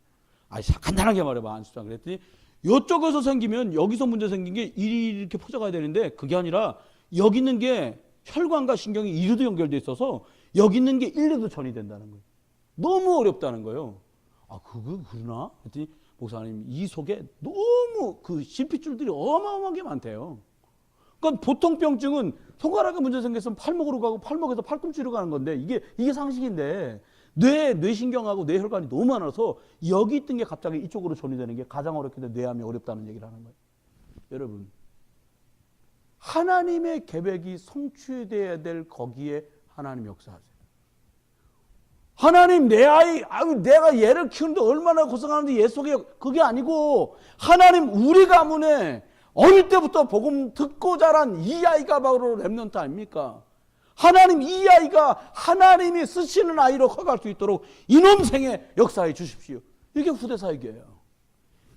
간단하게 말해봐 안수장 그랬더니 이쪽에서 생기면 여기서 문제 생긴 게 이렇게 퍼져가야 되는데 그게 아니라 여기 있는 게 혈관과 신경이 이리도 연결돼 있어서 여기 있는 게 일리도 전이 된다는 거예요. 너무 어렵다는 거예요. 그거 그러나? 그랬더니 목사님 이 속에 너무 그 실핏줄들이 어마어마하게 많대요. 그러니까 보통 병증은 손가락에 문제 생겼으면 팔목으로 가고 팔목에서 팔꿈치로 가는 건데 이게 상식인데 뇌신경하고 뇌혈관이 너무 많아서 여기 있던 게 갑자기 이쪽으로 전이되는 게 가장 어렵기 때문에 뇌암이 어렵다는 얘기를 하는 거예요. 여러분 하나님의 계획이 성취돼야 될 거기에 하나님 역사하세요. 하나님 내 아이 내가 얘를 키우는데 얼마나 고생하는데 얘 속에 그게 아니고 하나님 우리 가문에 어릴 때부터 복음 듣고 자란 이 아이가 바로 렘넌트 아닙니까? 하나님 이 아이가 하나님이 쓰시는 아이로 커갈 수 있도록 이놈 생에 역사해 주십시오. 이게 후대 사역이에요.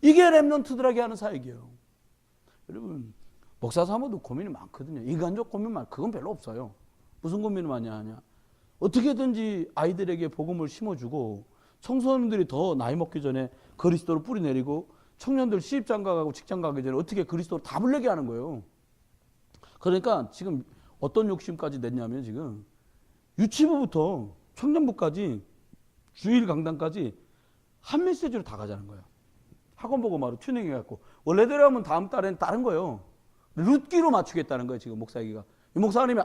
이게 렘넌트들에게 하는 사역이에요. 여러분 목사 사모도 고민이 많거든요. 인간적 고민만 그건 별로 없어요. 무슨 고민을 많이 하냐. 어떻게든지 아이들에게 복음을 심어주고 청소년들이 더 나이 먹기 전에 그리스도를 뿌리내리고 청년들 시집장가 가고 직장 가기 전에 어떻게 그리스도를 답을 내게 하는 거예요. 그러니까 지금 어떤 욕심까지 냈냐면 지금 유치부부터 청년부까지 주일 강단까지 한 메시지로 다 가자는 거예요. 학원 보고 말로 튜닝해갖고 원래대로 하면 다음 달에는 다른 거예요. 룻기로 맞추겠다는 거예요. 지금 목사에게가. 이 목사님이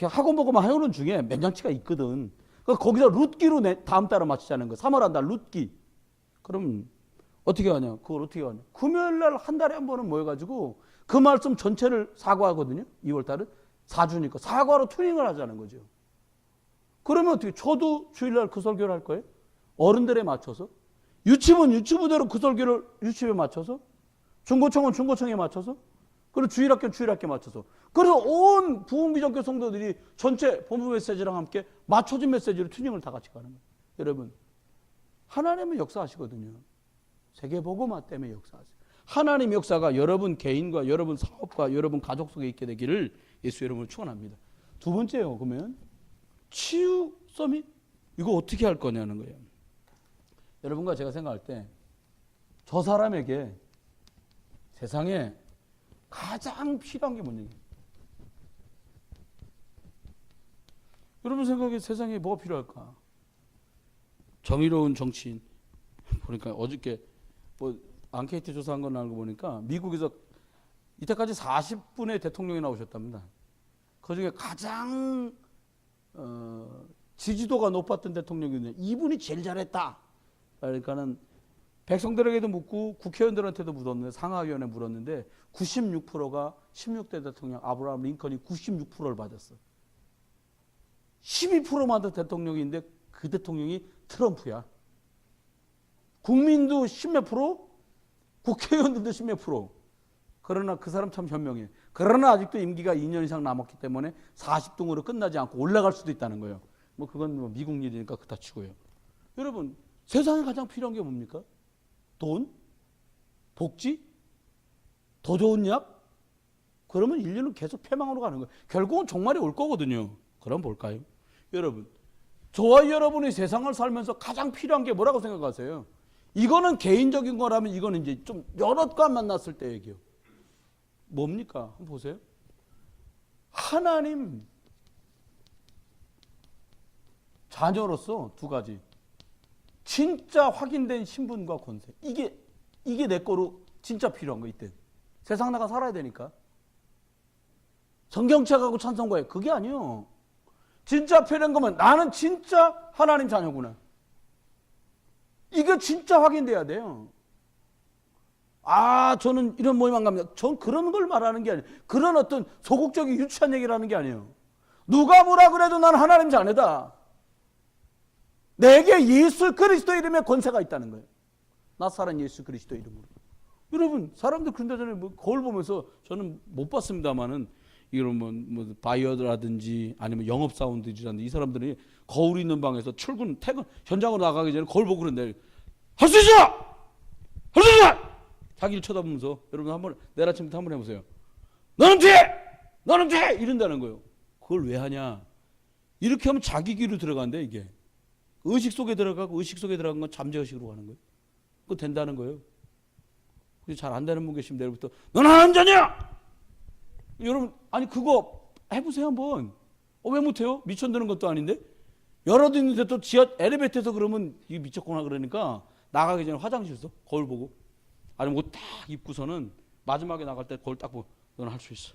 학원 보고만 해오는 중에 몇 장치가 있거든. 그러니까 거기서 룻기로 다음 달에 맞추자는 거예요. 3월 한 달 룻기. 그럼 어떻게 하냐? 그걸 어떻게 하냐? 금요일 날 한 달에 한 번은 모여가지고 그 말씀 전체를 사과하거든요. 2월 달은 4주니까 사과로 튜닝을 하자는 거죠. 그러면 어떻게? 저도 주일날 그 설교를 할 거예요. 어른들에 맞춰서. 유치부는 유치부대로 그 설교를 유치부에 맞춰서. 중고청은 중고청에 맞춰서. 그리고 주일학교는 주일학교에 맞춰서. 그래서 온 부흥비전교 성도들이 전체 본부 메시지랑 함께 맞춰진 메시지로 튜닝을 다 같이 가는 거예요. 여러분, 하나님은 역사하시거든요. 세계복음화 때문에 역사하세요. 하나님 역사가 여러분 개인과 여러분 사업과 여러분 가족 속에 있게 되기를 예수 여러분을 축원합니다. 두 번째요. 그러면 치유 서밋? 이거 어떻게 할 거냐는 거예요. 여러분과 제가 생각할 때 저 사람에게 세상에 가장 필요한 게 뭔지. 여러분 생각에 세상에 뭐가 필요할까? 정의로운 정치인. 보니까 어저께 뭐 앙케이트 조사한 건 알고 보니까 미국에서 이때까지 40분의 대통령이 나오셨답니다. 그중에 가장 지지도가 높았던 대통령이 이분이 제일 잘했다. 그러니까는 백성들에게도 묻고 국회의원들한테도 물었는데 상하위원회 물었는데 96%가 16대 대통령 아브라함 링컨이 96%를 받았어. 12%만 더 대통령인데 그 대통령이 트럼프야. 국민도 10몇 프로, 국회의원들도 10몇 프로. 그러나 그 사람 참 현명해. 그러나 아직도 임기가 2년 이상 남았기 때문에 40등으로 끝나지 않고 올라갈 수도 있다는 거예요. 뭐 그건 뭐 미국 일이니까 그다 치고요. 여러분, 세상에 가장 필요한 게 뭡니까? 돈? 복지? 더 좋은 약? 그러면 인류는 계속 패망으로 가는 거예요. 결국은 종말이 올 거거든요. 그럼 뭘까요? 여러분, 저와 여러분이 세상을 살면서 가장 필요한 게 뭐라고 생각하세요? 이거는 개인적인 거라면 이거는 이제 좀 여럿과 만났을 때 얘기요. 뭡니까? 한번 보세요. 하나님 자녀로서 두 가지. 진짜 확인된 신분과 권세. 이게 내 거로 진짜 필요한 거 이때. 세상 나가 살아야 되니까. 성경책하고 찬송가에 그게 아니요. 진짜 필요한 거면 나는 진짜 하나님 자녀구나. 이게 진짜 확인돼야 돼요. 아, 저는 이런 모임 안 갑니다. 전 그런 걸 말하는 게 아니에요. 그런 어떤 소극적인 유치한 얘기를 하는 게 아니에요. 누가 뭐라 그래도 난 하나님 자녀다. 내게 예수 그리스도 이름에 권세가 있다는 거예요. 나사렛 예수 그리스도 이름으로. 여러분, 사람들 그런데 전에 뭐 거울 보면서 저는 못 봤습니다만은 이런 뭐 바이어라든지 아니면 영업사원들이라든지 이 사람들이 거울 있는 방에서 출근, 퇴근, 현장으로 나가기 전에 거울 보고 그런데 할 수 있어! 할 수 있어! 자기를 쳐다보면서 여러분 한번 내일 아침부터 한번 해보세요. 너는 돼! 너는 돼! 이런다는 거예요. 그걸 왜 하냐? 이렇게 하면 자기 귀로 들어간대 이게. 의식 속에 들어가고 의식 속에 들어간 건 잠재의식으로 가는 거예요. 그거 된다는 거예요. 잘 안 되는 분 계시면 내일부터 너는 하나님 자녀야! 여러분 아니 그거 해보세요 한번. 왜 못해요? 미천드는 것도 아닌데. 열어도 있는데 또 지하 엘리베이터에서 그러면 이게 미쳤구나 그러니까 나가기 전에 화장실에서 거울 보고 아니면 옷 딱 입고서는 마지막에 나갈 때 거울 딱 보고 너는 할 수 있어.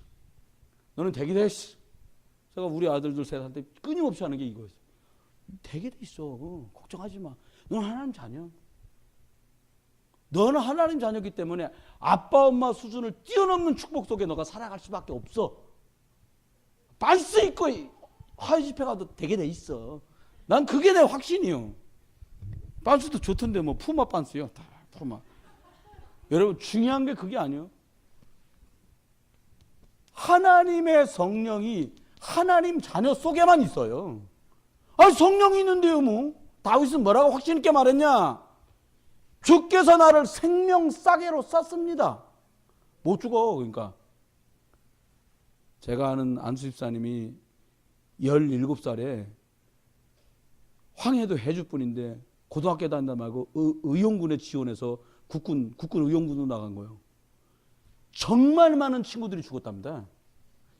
너는 되게 돼 있어. 제가 우리 아들들 셋한테 끊임없이 하는 게 이거였어요. 되게 돼 있어. 걱정하지 마. 너는 하나님 자녀. 너는 하나님 자녀이기 때문에 아빠 엄마 수준을 뛰어넘는 축복 속에 너가 살아갈 수밖에 없어. 반스 입고 하이 집회 가도 되게 돼 있어. 난 그게 내 확신이요. 반스도 좋던데 뭐 푸마 반스요. 다 푸마. 여러분 중요한 게 그게 아니에요. 하나님의 성령이 하나님 자녀 속에만 있어요. 아니 성령이 있는데요 뭐. 다윗은 뭐라고 확신 있게 말했냐. 주께서 나를 생명 싸개로 쌌습니다. 못 죽어. 그러니까 제가 아는 안수 집사님이 17살에 황해도 해주뿐인데 고등학교 다닌다 말고 의용군에 지원해서 국군 의용군으로 나간 거예요. 정말 많은 친구들이 죽었답니다.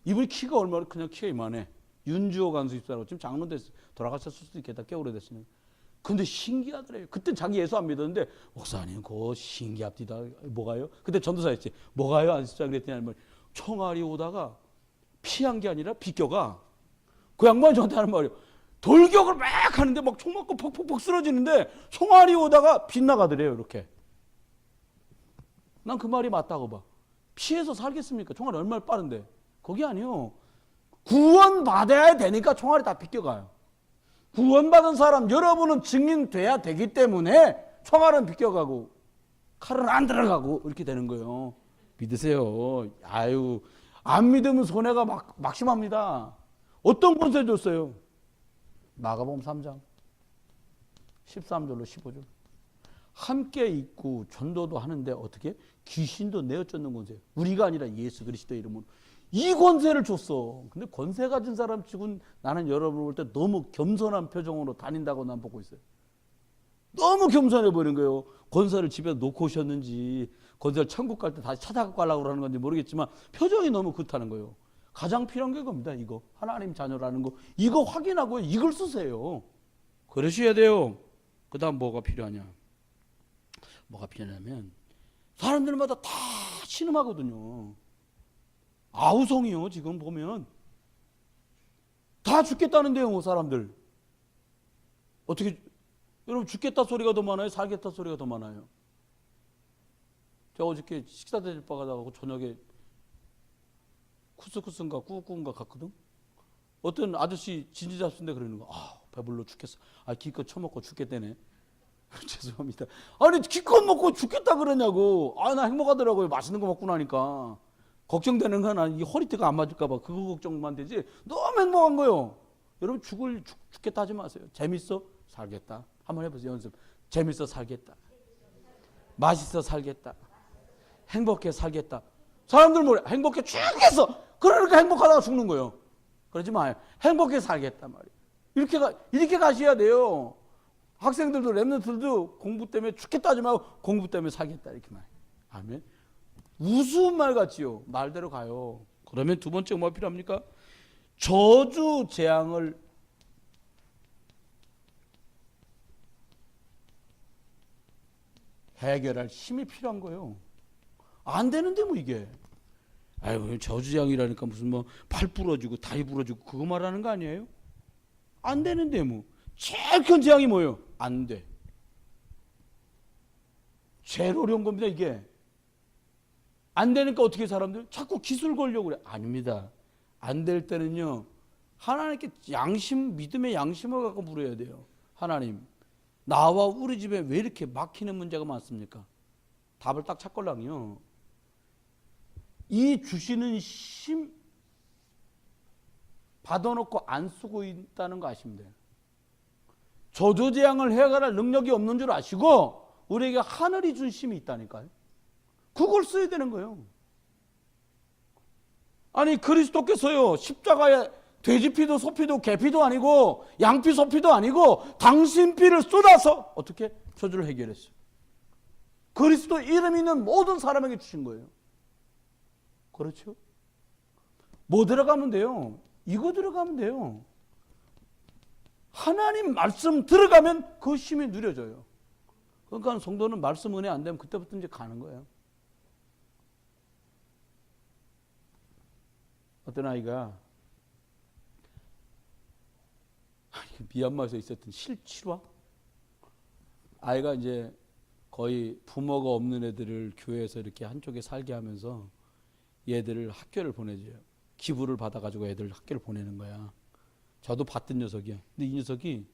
이분이 키가 얼마나 그냥 키가 이만해. 윤주호 간수 집사라고 지금 장로 됐어. 돌아가셨을 수도 있겠다. 꽤 오래됐으니까. 근데 신기하더래요. 그때 자기 예수 안 믿었는데 목사님 그거 신기합디다. 뭐가요? 그때 전도사였지. 뭐가요? 안 진짜 그랬더니 총알이 오다가 피한 게 아니라 비껴가. 그 양반이 저한테 하는 말이에요. 돌격을 막 하는데 막 총 맞고 퍽퍽퍽 쓰러지는데 총알이 오다가 빗나가더래요. 이렇게. 난 그 말이 맞다고 봐. 피해서 살겠습니까? 총알이 얼마나 빠른데. 그게 아니요. 구원받아야 되니까 총알이 다 비껴가요. 구원받은 사람 여러분은 증인돼야 되기 때문에 총알은 비껴가고 칼은 안 들어가고 이렇게 되는 거예요. 믿으세요. 아유, 안 믿으면 손해가 막심합니다. 어떤 권세 줬어요? 마가복음 3장 13절로 15절. 함께 있고 전도도 하는데 어떻게? 귀신도 내어 쫓는 권세. 우리가 아니라 예수 그리스도의 이름으로 이 권세를 줬어. 근데 권세 가진 사람 치고는 나는 여러분을 볼 때 너무 겸손한 표정으로 다닌다고 난 보고 있어요. 너무 겸손해 보이는 거예요. 권세를 집에 놓고 오셨는지 권세를 천국 갈 때 다시 찾아가고 가려고 하는 건지 모르겠지만 표정이 너무 그렇다는 거예요. 가장 필요한 게 겁니다. 이거 하나님 자녀라는 거 이거 확인하고 이걸 쓰세요. 그러셔야 돼요. 그 다음 뭐가 필요하냐. 뭐가 필요하냐면 사람들마다 다 신음하거든요. 아우성이요. 지금 보면 다 죽겠다는데요. 사람들 어떻게 여러분 죽겠다 소리가 더 많아요? 살겠다 소리가 더 많아요? 제가 어저께 식사 대접바 가다가 저녁에 쿠스쿠스인가 꾸꾸인가 갔거든. 어떤 아저씨 진지 잡수인데 그러는 거. 아 배불러 죽겠어. 아 기껏 처먹고 죽겠다네. 죄송합니다. 아니 기껏 먹고 죽겠다 그러냐고. 아 나 행복하더라고요. 맛있는 거 먹고 나니까. 걱정되는 건 이 허리띠가 안 맞을까 봐 그거 걱정만 되지. 너무 행복한 거예요. 여러분 죽겠다 하지 마세요. 재밌어? 살겠다. 한번 해보세요. 연습. 재밌어 살겠다. 맛있어 살겠다. 행복해 살겠다. 사람들 뭐래? 행복해 죽겠어. 그러니까 행복하다가 죽는 거예요. 그러지 마요. 행복해 살겠다 말이에요. 이렇게 가셔야 돼요. 학생들도 랩런트들도 공부 때문에 죽겠다 하지 말고 공부 때문에 살겠다 이렇게 말해요. 아멘. 우스운 말 같지요. 말대로 가요. 그러면 두 번째 뭐가 필요합니까? 저주 재앙을 해결할 힘이 필요한 거예요. 안 되는데 뭐 이게. 아이고 저주 재앙이라니까 무슨 뭐 팔 부러지고 다리 부러지고 그거 말하는 거 아니에요? 안 되는데 뭐. 제일 큰 재앙이 뭐예요? 안 돼. 제일 어려운 겁니다 이게. 안 되니까 어떻게 사람들 자꾸 기술 걸려고 그래. 아닙니다. 안 될 때는요. 하나님께 믿음의 양심을 갖고 물어야 돼요. 하나님, 나와 우리 집에 왜 이렇게 막히는 문제가 많습니까? 답을 딱 찾걸랑요. 이 주시는 힘 받아놓고 안 쓰고 있다는 거 아시면 돼요. 저주재앙을 해결할 능력이 없는 줄 아시고 우리에게 하늘이 준 힘이 있다니까요. 그걸 써야 되는 거예요. 아니 그리스도께서요 십자가에 돼지 피도 소피도 개피도 아니고 양피 소피도 아니고 당신 피를 쏟아서 어떻게 저주를 해결했어요. 그리스도 이름 있는 모든 사람에게 주신 거예요. 그렇죠? 뭐 들어가면 돼요? 이거 들어가면 돼요. 하나님 말씀 들어가면 그 힘이 누려져요. 그러니까 성도는 말씀 은혜 안 되면 그때부터 이제 가는 거예요. 어떤 아이가 미얀마에서 있었던 실치화 아이가 이제 거의 부모가 없는 애들을 교회에서 이렇게 한쪽에 살게 하면서 얘들을 학교를 보내줘요. 기부를 받아가지고 애들 학교를 보내는 거야. 저도 봤던 녀석이야. 근데 이 녀석이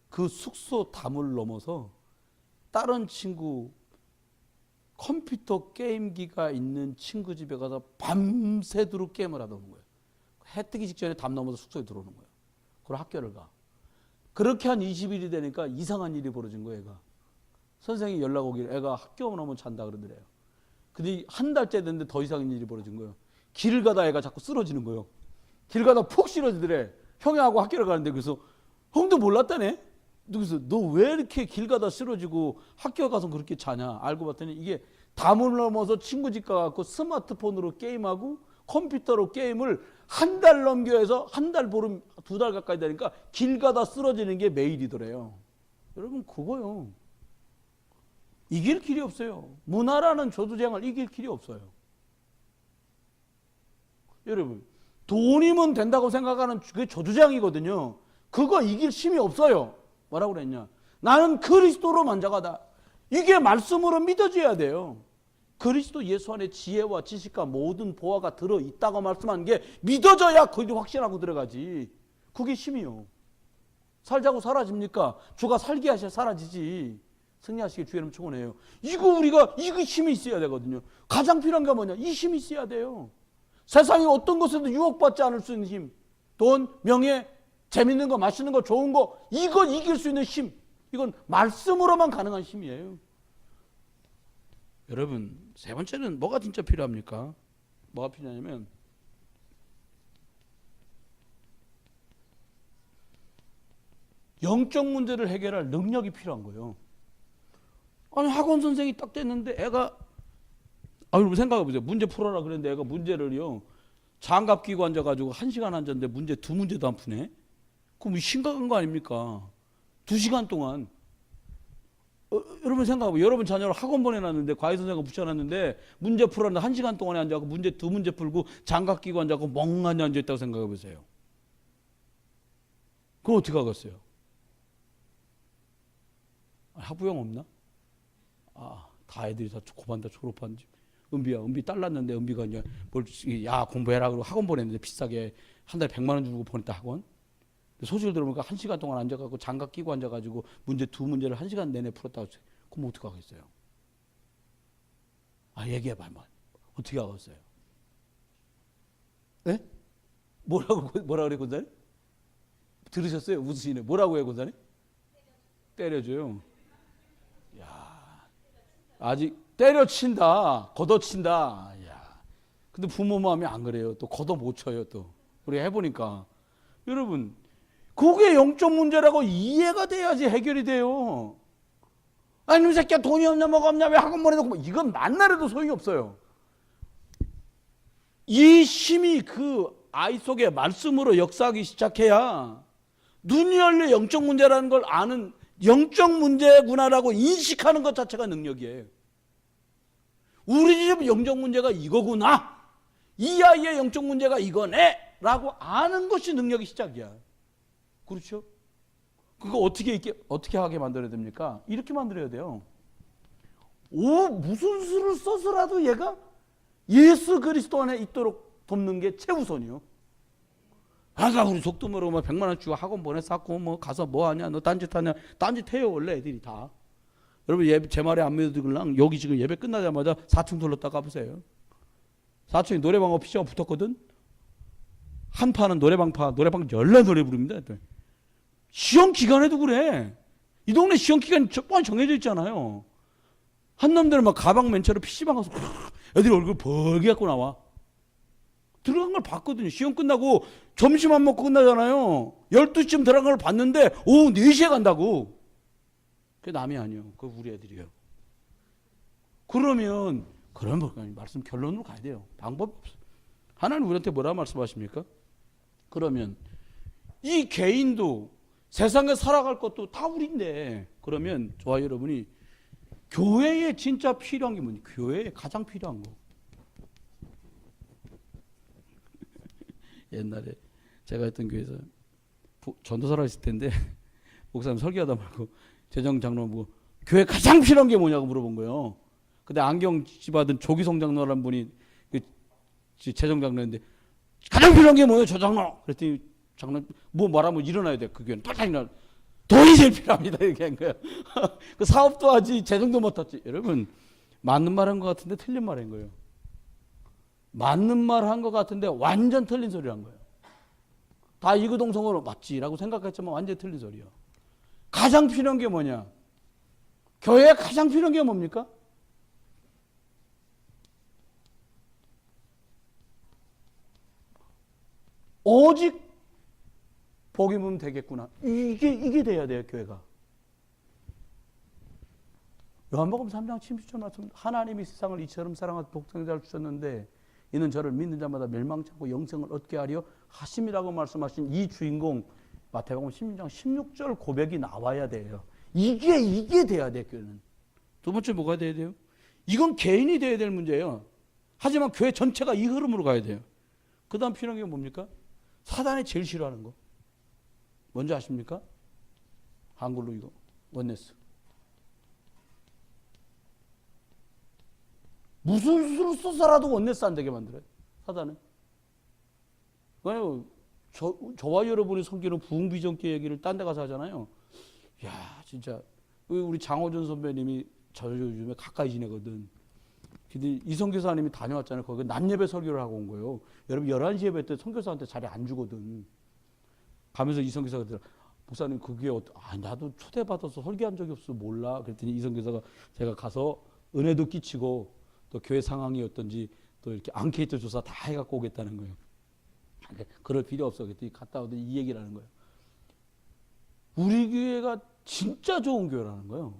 그 숙소 담을 넘어서 다른 친구 컴퓨터 게임기가 있는 친구 집에 가서 밤새도록 게임을 하다 오는 거예요. 해 뜨기 직전에 담 넘어서 숙소에 들어오는 거예요. 그리고 학교를 가. 그렇게 한 20일이 되니까 이상한 일이 벌어진 거예요. 애가. 선생님이 연락 오기를 애가 학교 오면 잔다 그러더래요. 근데 한 달째 됐는데 더 이상한 일이 벌어진 거예요. 길을 가다 애가 자꾸 쓰러지는 거예요. 길 가다 푹 쓰러지더래. 형하고 학교를 가는데 그래서 형도 몰랐다네. 그래서 너 왜 이렇게 길 가다 쓰러지고 학교 가서 그렇게 자냐. 알고 봤더니 이게 담을 넘어서 친구 집 가갖고 스마트폰으로 게임하고 컴퓨터로 게임을 한 달 넘겨 해서 한 달 보름 2달 가까이 되니까 길 가다 쓰러지는 게 매일이더래요. 여러분 그거요. 이길 길이 없어요. 문화라는 저주쟁을 이길 길이 없어요. 여러분 돈이면 된다고 생각하는 그게 저주쟁이거든요. 그거 이길 힘이 없어요. 뭐라고 그랬냐? 나는 그리스도로 만족하다. 이게 말씀으로 믿어져야 돼요. 그리스도 예수 안에 지혜와 지식과 모든 보화가 들어있다고 말씀하는 게 믿어져야 거기도 확신하고 들어가지. 그게 힘이요. 살자고 사라집니까? 주가 살게 하셔야 사라지지. 승리하시길 주의 이름 축원해요. 이거 우리가 이거 힘이 있어야 되거든요. 가장 필요한 게 뭐냐? 이 힘이 있어야 돼요. 세상에 어떤 것에도 유혹받지 않을 수 있는 힘. 돈, 명예, 재밌는 거, 맛있는 거, 좋은 거, 이거 이길 수 있는 힘. 이건 말씀으로만 가능한 힘이에요. 여러분, 세 번째는 뭐가 진짜 필요합니까? 뭐가 필요하냐면 영적 문제를 해결할 능력이 필요한 거예요. 아니 학원 선생이 딱 됐는데 애가 여러분 생각해보세요. 문제 풀어라 그랬는데 애가 문제를요 장갑 끼고 앉아가지고 1시간 앉았는데 문제 2문제도 안 푸네. 그럼 심각한 거 아닙니까? 2시간 동안 여러분 생각해보세요. 여러분 자녀를 학원 보내놨는데 과외 선생님가 붙여놨는데 문제 풀었는데 1시간 동안에 앉아서 문제 2문제 풀고 장갑 끼고 앉아서 멍하니 앉아있다고 생각해보세요. 그럼 어떻게 하겠어요? 학부형 없나? 다 애들이 다 고반다 졸업한 집. 은비 딸 낳는데 은비가 이제 야 공부해라 그러고 학원 보냈는데 비싸게 한 달에 100만 원 주고 보냈다 학원. 소식을 들어보니까 1시간 동안 앉아가지고 장갑 끼고 앉아가지고 문제 2문제를 1시간 내내 풀었다고. 그럼 어떻게 하겠어요? 얘기해봐 한번. 어떻게 하겠어요? 네? 뭐라 그래 권사님? 들으셨어요? 웃으시네. 뭐라고 해요 권사님? 때려줘요. 야, 아직 때려친다, 걷어친다. 야, 근데 부모 마음이 안 그래요. 또 걷어 못 쳐요. 또 우리가 해보니까 여러분, 그게 영적 문제라고 이해가 돼야지 해결이 돼요. 아니 이 새끼야 돈이 없냐 뭐가 없냐 왜 학원 보내놓고 이건 만나래도 소용이 없어요. 이 힘이 그 아이 속에 말씀으로 역사하기 시작해야 눈이 열려 영적 문제라는 걸 아는 영적 문제구나라고 인식하는 것 자체가 능력이에요. 우리 집 영적 문제가 이거구나. 이 아이의 영적 문제가 이거네 라고 아는 것이 능력의 시작이야. 그렇죠? 그거 어떻게 하게 만들어야 됩니까? 이렇게 만들어야 돼요. 무슨 수를 써서라도 얘가 예수 그리스도 안에 있도록 돕는 게 최우선이요. 우리 속도 모르고 100만 원 주고 학원 보내놨고 가서 뭐 하냐 너 딴짓하냐. 딴짓해요 원래 애들이 다. 여러분 제 말에 안 믿어들랑 여기 지금 예배 끝나자마자 4층 둘렀다 가보세요. 4층에 노래방하고 피자가 붙었거든. 한 판은 노래방 열나 노래 부릅니다. 시험 기간에도 그래. 이 동네 시험 기간이 뻔히 정해져 있잖아요. 한 놈들은 막 가방 맨 채로 PC방 가서 애들이 얼굴 벌게 갖고 나와. 들어간 걸 봤거든요. 시험 끝나고 점심 안 먹고 끝나잖아요. 12시쯤 들어간 걸 봤는데 오후 4시에 간다고. 그게 남이 아니에요. 그거 우리 애들이에요. 그러면 말씀 결론으로 가야 돼요. 방법이 없어요. 하나님 우리한테 뭐라 말씀하십니까? 그러면 이 개인도 세상에 살아갈 것도 다 우리인데 그러면 저와 여러분이 교회에 진짜 필요한 게 뭐니? 교회에 가장 필요한 거. 옛날에 제가 했던 교회에서 전도사라 했을 텐데 목사님 설교하다 말고 재정장로 교회 가장 필요한 게 뭐냐고 물어본 거예요. 근데 안경 씹어든 조기성 장로라는 분이 재정장로인데 가장 필요한 게 뭐예요, 저 장로? 그랬더니 장로 말하면 일어나야 돼. 그 교회는 딱 일어나. 돈이 제일 필요합니다. 이렇게 한 거예요. 그 사업도 하지 재정도 못하지. 여러분 맞는 말 한 것 같은데 틀린 말 한 거예요. 맞는 말 한 것 같은데 완전 틀린 소리 한 거예요. 다 이구동성으로 맞지라고 생각했지만 완전 틀린 소리야. 가장 필요한 게 뭐냐? 교회에 가장 필요한 게 뭡니까? 오직 복음은 되겠구나. 이게 돼야 돼요, 교회가. 요한복음 3장 17절 말씀. 하나님이 세상을 이처럼 사랑하사 독생자를 주셨는데 이는 저를 믿는 자마다 멸망치 않고 영생을 얻게 하려 하심이라고 말씀하신 이 주인공 마태복음 16장 16절 고백이 나와야 돼요. 이게 돼야 돼, 교회는. 두 번째 뭐가 돼야 돼요? 이건 개인이 돼야 될 문제예요. 하지만 교회 전체가 이 흐름으로 가야 돼요. 그 다음 필요한 게 뭡니까? 사단이 제일 싫어하는 거. 뭔지 아십니까? 한글로 이거. 원네스. 무슨 수를 써서라도 원네스 안 되게 만들어요. 사단은. 그러니까 저와 여러분이 섬기는 부흥비전교 얘기를 딴 데 가서 하잖아요. 야, 진짜. 우리 장호준 선배님이 저 요즘에 가까이 지내거든. 근데 이 선교사님이 다녀왔잖아요. 거기 낮 예배 설교를 하고 온 거예요. 여러분 11시 예배 때 선교사한테 자리 안 주거든. 가면서 이 선교사가 들어, 목사님 그게 나도 초대받아서 설교한 적이 없어 몰라. 그랬더니 이 선교사가 제가 가서 은혜도 끼치고 또 교회 상황이 어떤지 또 이렇게 앙케이트 조사 다 해갖고 오겠다는 거예요. 그럴 필요 없어. 그랬더니 갔다 오더니 이 얘기를 하는 거예요. 우리 교회가 진짜 좋은 교회라는 거예요.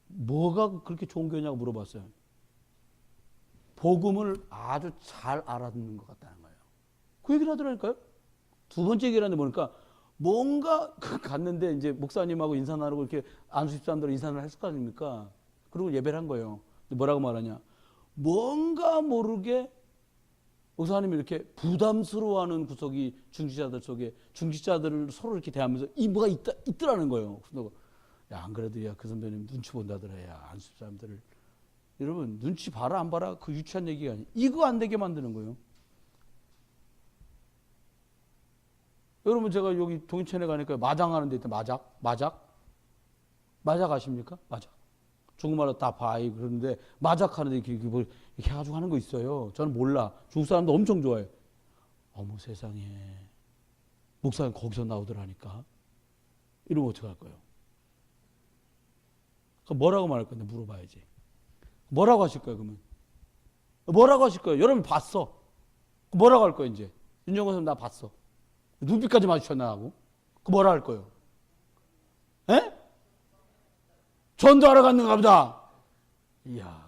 뭐가 그렇게 좋은 교회냐고 물어봤어요. 복음을 아주 잘 알아듣는 것 같다는 거예요. 그 얘기를 하더라니까요. 두 번째 얘기를 하는데 보니까 뭔가 갔는데 이제 목사님하고 인사 나누고 이렇게 안수 집사님들 인사를 했을 거 아닙니까? 그리고 예배를 한 거예요. 뭐라고 말하냐? 뭔가 모르게 목사님이 이렇게 부담스러워하는 구석이 중직자들 속에 중직자들을 서로 이렇게 대하면서 이 뭐가 있더라는 거예요. 야, 안 그래도 야, 그 선배님 눈치 본다더라. 야, 안수 집사님들을. 여러분 눈치 봐라 안 봐라 그 유치한 얘기가 아니에요. 이거 안 되게 만드는 거예요. 여러분 제가 여기 동인천에 가니까 마장하는 데 있다. 마작 아십니까? 마작. 중국말로 다 바이 그러는데 마작 하는데 이렇게 해가지고 하는 거 있어요. 저는 몰라. 중국 사람도 엄청 좋아해요. 어머 세상에 목사님 거기서 나오더라니까. 이러면 어떡할 거예요? 그럼 뭐라고 말할 건데 물어봐야지. 뭐라고 하실 거예요 그러면? 뭐라고 하실 거예요? 여러분 봤어. 뭐라고 할 거예요 이제? 윤정권 선생님 나 봤어. 눈빛까지 마주쳤나 하고. 그 뭐라 할 거예요? 에? 전도하러 갔는가 보다. 이야.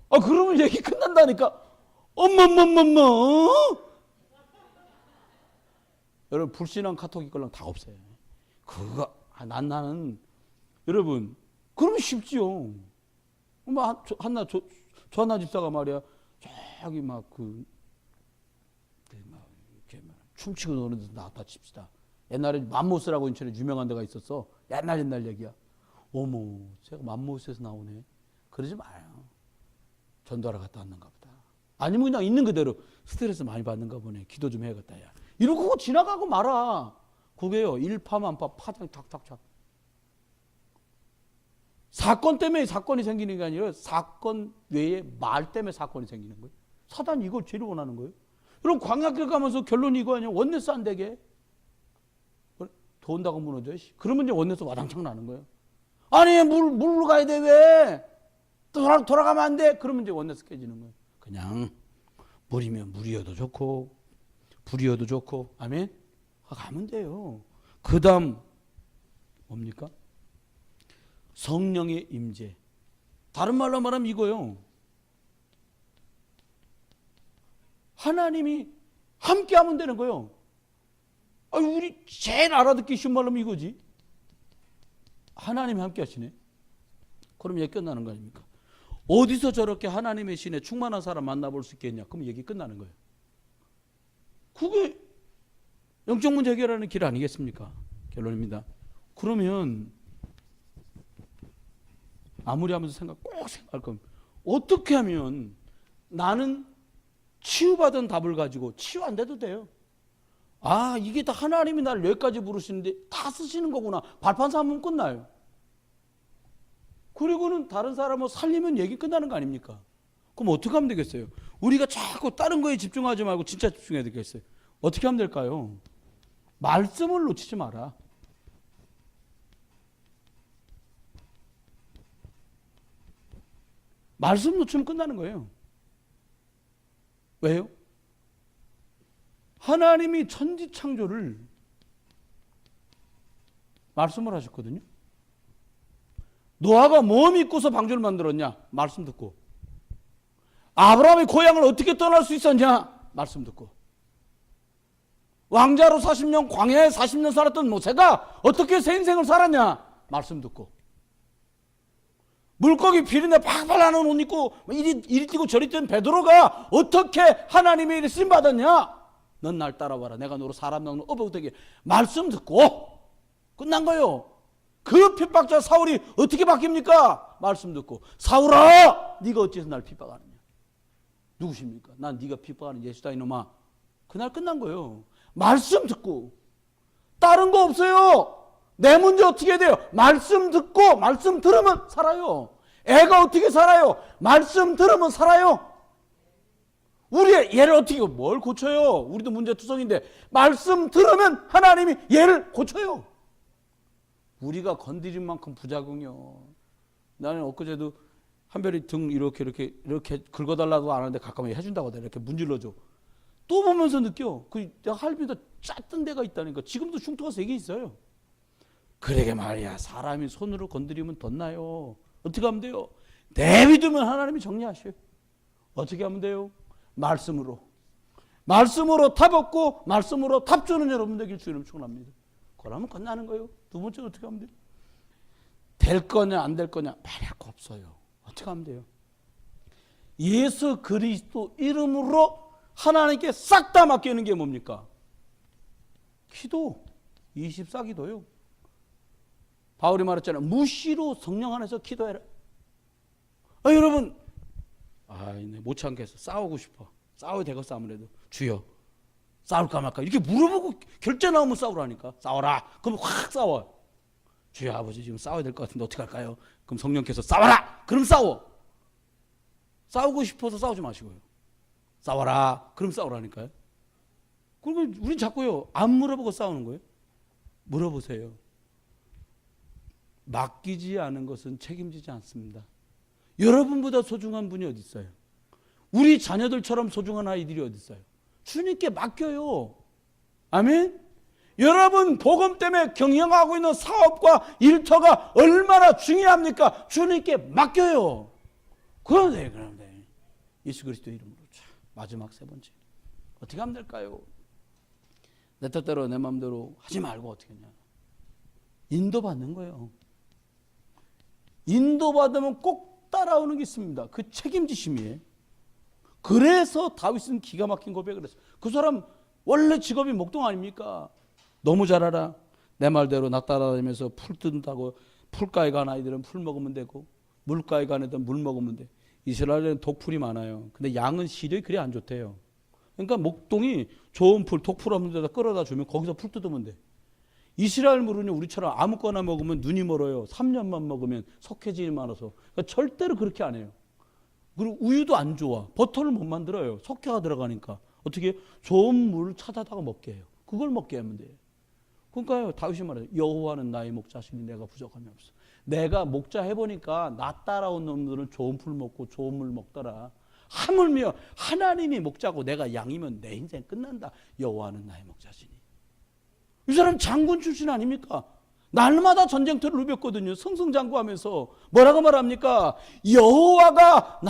그러면 얘기 끝난다니까. 엄머머머머. 여러분 불신한 카톡이 걸랑 다 없어요. 그거 나는 여러분 그러면 쉽지요. 한나 집사가 말이야. 저기 춤추고 노는 데서 나왔다 칩시다. 옛날에 맘모스라고 인천에 유명한 데가 있었어. 옛날 얘기야. 어머, 제가 맘모스에서 나오네. 그러지 마요. 전도하러 갔다 왔는가 보다. 아니면 그냥 있는 그대로 스트레스 많이 받는가 보네. 기도 좀 해야겠다. 야. 이러고 지나가고 말아. 그게요. 일파만파 파장이 탁탁탁. 사건 때문에 사건이 생기는 게 아니라 사건 외에 말 때문에 사건이 생기는 거예요. 사단이 이걸 제일 원하는 거예요. 그럼 광야길 가면서 결론이 이거 아니에요? 원네스 안 되게. 돈다고 무너져. 그러면 이제 원네스 와당창 나는 거예요. 아니 물로 가야 돼 왜? 돌아가면 안 돼? 그러면 이제 원네스 깨지는 거예요. 그냥 물이면 물이어도 좋고 불이어도 좋고 아멘? 가면 돼요. 그 다음 뭡니까? 성령의 임재. 다른 말로 말하면 이거요. 하나님이 함께 하면 되는 거예요. 우리 제일 알아듣기 쉬운 말로 이거지. 하나님이 함께 하시네. 그럼 얘기 끝나는 거 아닙니까? 어디서 저렇게 하나님의 신에 충만한 사람 만나볼 수 있겠냐? 그럼 얘기 끝나는 거예요. 그게 영적 문제 해결하는 길 아니겠습니까? 결론입니다. 그러면 마무리하면서 꼭 생각할 겁니다. 어떻게 하면 나는 치유받은 답을 가지고 치유 안 돼도 돼요. 이게 다 하나님이 나를 여기까지 부르시는데 다 쓰시는 거구나. 발판 삼으면 끝나요. 그리고는 다른 사람을 살리면 얘기 끝나는 거 아닙니까? 그럼 어떻게 하면 되겠어요? 우리가 자꾸 다른 거에 집중하지 말고 진짜 집중해야 되겠어요. 어떻게 하면 될까요? 말씀을 놓치지 마라. 말씀 놓치면 끝나는 거예요. 왜요? 하나님이 천지창조를 말씀을 하셨거든요. 노아가 뭐 믿고서 방주를 만들었냐? 말씀 듣고. 아브라함이 고향을 어떻게 떠날 수 있었냐? 말씀 듣고. 왕자로 40년, 광야에 40년 살았던 모세가 어떻게 새 인생을 살았냐? 말씀 듣고. 물고기 비린내 팍팍 나는 옷 입고 이리 뛰고 저리 뛰는 베드로가 어떻게 하나님의 일에 쓰임 받았냐? 넌 날 따라와라. 내가 너로 사람 낳는 어부가 되게. 말씀 듣고 끝난 거예요. 그 핍박자 사울이 어떻게 바뀝니까? 말씀 듣고. 사울아, 네가 어째서 날 핍박하느냐? 누구십니까? 난 네가 핍박하는 예수다 이놈아. 그날 끝난 거예요. 말씀 듣고. 다른 거 없어요. 내 문제 어떻게 해야 돼요? 말씀 듣고 말씀 들으면 살아요. 애가 어떻게 살아요? 말씀 들으면 살아요. 우리의 얘를 어떻게 뭘 고쳐요? 우리도 문제투성인데 말씀 들으면 하나님이 얘를 고쳐요. 우리가 건드린 만큼 부작용이요. 나는 엊그제도 한별이 등 이렇게 긁어달라고 안 하는데 가끔은 해준다고 하더라. 이렇게 문질러줘. 또 보면서 느껴. 내가 할비도 짰던 데가 있다니까. 지금도 흉터가 3개 있어요. 그러게 말이야. 사람이 손으로 건드리면 덧나요. 어떻게 하면 돼요? 내비두면 하나님이 정리하셔요. 어떻게 하면 돼요? 말씀으로. 말씀으로 답 얻고 말씀으로 답 주는 여러분 되길 주님 축원합니다. 그러면 끝나는 거예요. 두 번째는 어떻게 하면 돼요? 될 거냐 안 될 거냐 말할 거 없어요. 어떻게 하면 돼요? 예수 그리스도 이름으로 하나님께 싹 다 맡기는 게 뭡니까? 기도. 24기도요. 바울이 말했잖아요. 무시로 성령 안에서 기도해라. 여러분, 못 참겠어. 싸우고 싶어. 싸워야 되겠어 아무래도. 주여, 싸울까 말까 이렇게 물어보고 결제 나오면 싸우라니까. 싸워라. 그럼 확 싸워. 주여 아버지 지금 싸워야 될 것 같은데 어떻게 할까요? 그럼 성령께서 싸워라. 그럼 싸워. 싸우고 싶어서 싸우지 마시고요. 싸워라. 그럼 싸우라니까요. 그리고 우린 자꾸요 안 물어보고 싸우는 거예요. 물어보세요. 맡기지 않은 것은 책임지지 않습니다. 여러분보다 소중한 분이 어디 있어요? 우리 자녀들처럼 소중한 아이들이 어디 있어요? 주님께 맡겨요. 아멘? 여러분 복음 때문에 경영하고 있는 사업과 일터가 얼마나 중요합니까? 주님께 맡겨요. 그런데 예수 그리스도 이름으로 마지막 3번째 어떻게 하면 될까요? 내 뜻대로 내 마음대로 하지 말고 어떻게 하냐? 인도받는 거예요. 인도받으면 꼭 따라오는 게 있습니다. 그 책임지심이에요. 그래서 다윗은 기가 막힌 고백을 했어요. 그 사람 원래 직업이 목동 아닙니까? 너무 잘 알아. 내 말대로 나 따라다니면서 풀 뜬다고. 풀가에 간 아이들은 풀 먹으면 되고 물가에 간 애들은 물 먹으면 돼. 이스라엘에는 독풀이 많아요. 근데 양은 시력이 그리 안 좋대요. 그러니까 목동이 좋은 풀, 독풀 없는 데다 끌어다 주면 거기서 풀 뜯으면 돼. 이스라엘 물은요 우리처럼 아무거나 먹으면 눈이 멀어요. 3년만 먹으면 석회질이 많아서. 그러니까 절대로 그렇게 안 해요. 그리고 우유도 안 좋아. 버터를 못 만들어요. 석회가 들어가니까. 어떻게 좋은 물을 찾아다가 먹게 해요. 그걸 먹게 하면 돼요. 그러니까요 다윗이 말해요. 여호와는 나의 목자시니 내가 부족함이 없어. 내가 목자 해보니까 나 따라온 놈들은 좋은 풀 먹고 좋은 물 먹더라. 하물며 하나님이 목자고 내가 양이면 내 인생 끝난다. 여호와는 나의 목자시니. 이 사람 장군 출신 아닙니까? 날마다 전쟁터를 누볐거든요. 승승장구하면서 뭐라고 말합니까? 여호와가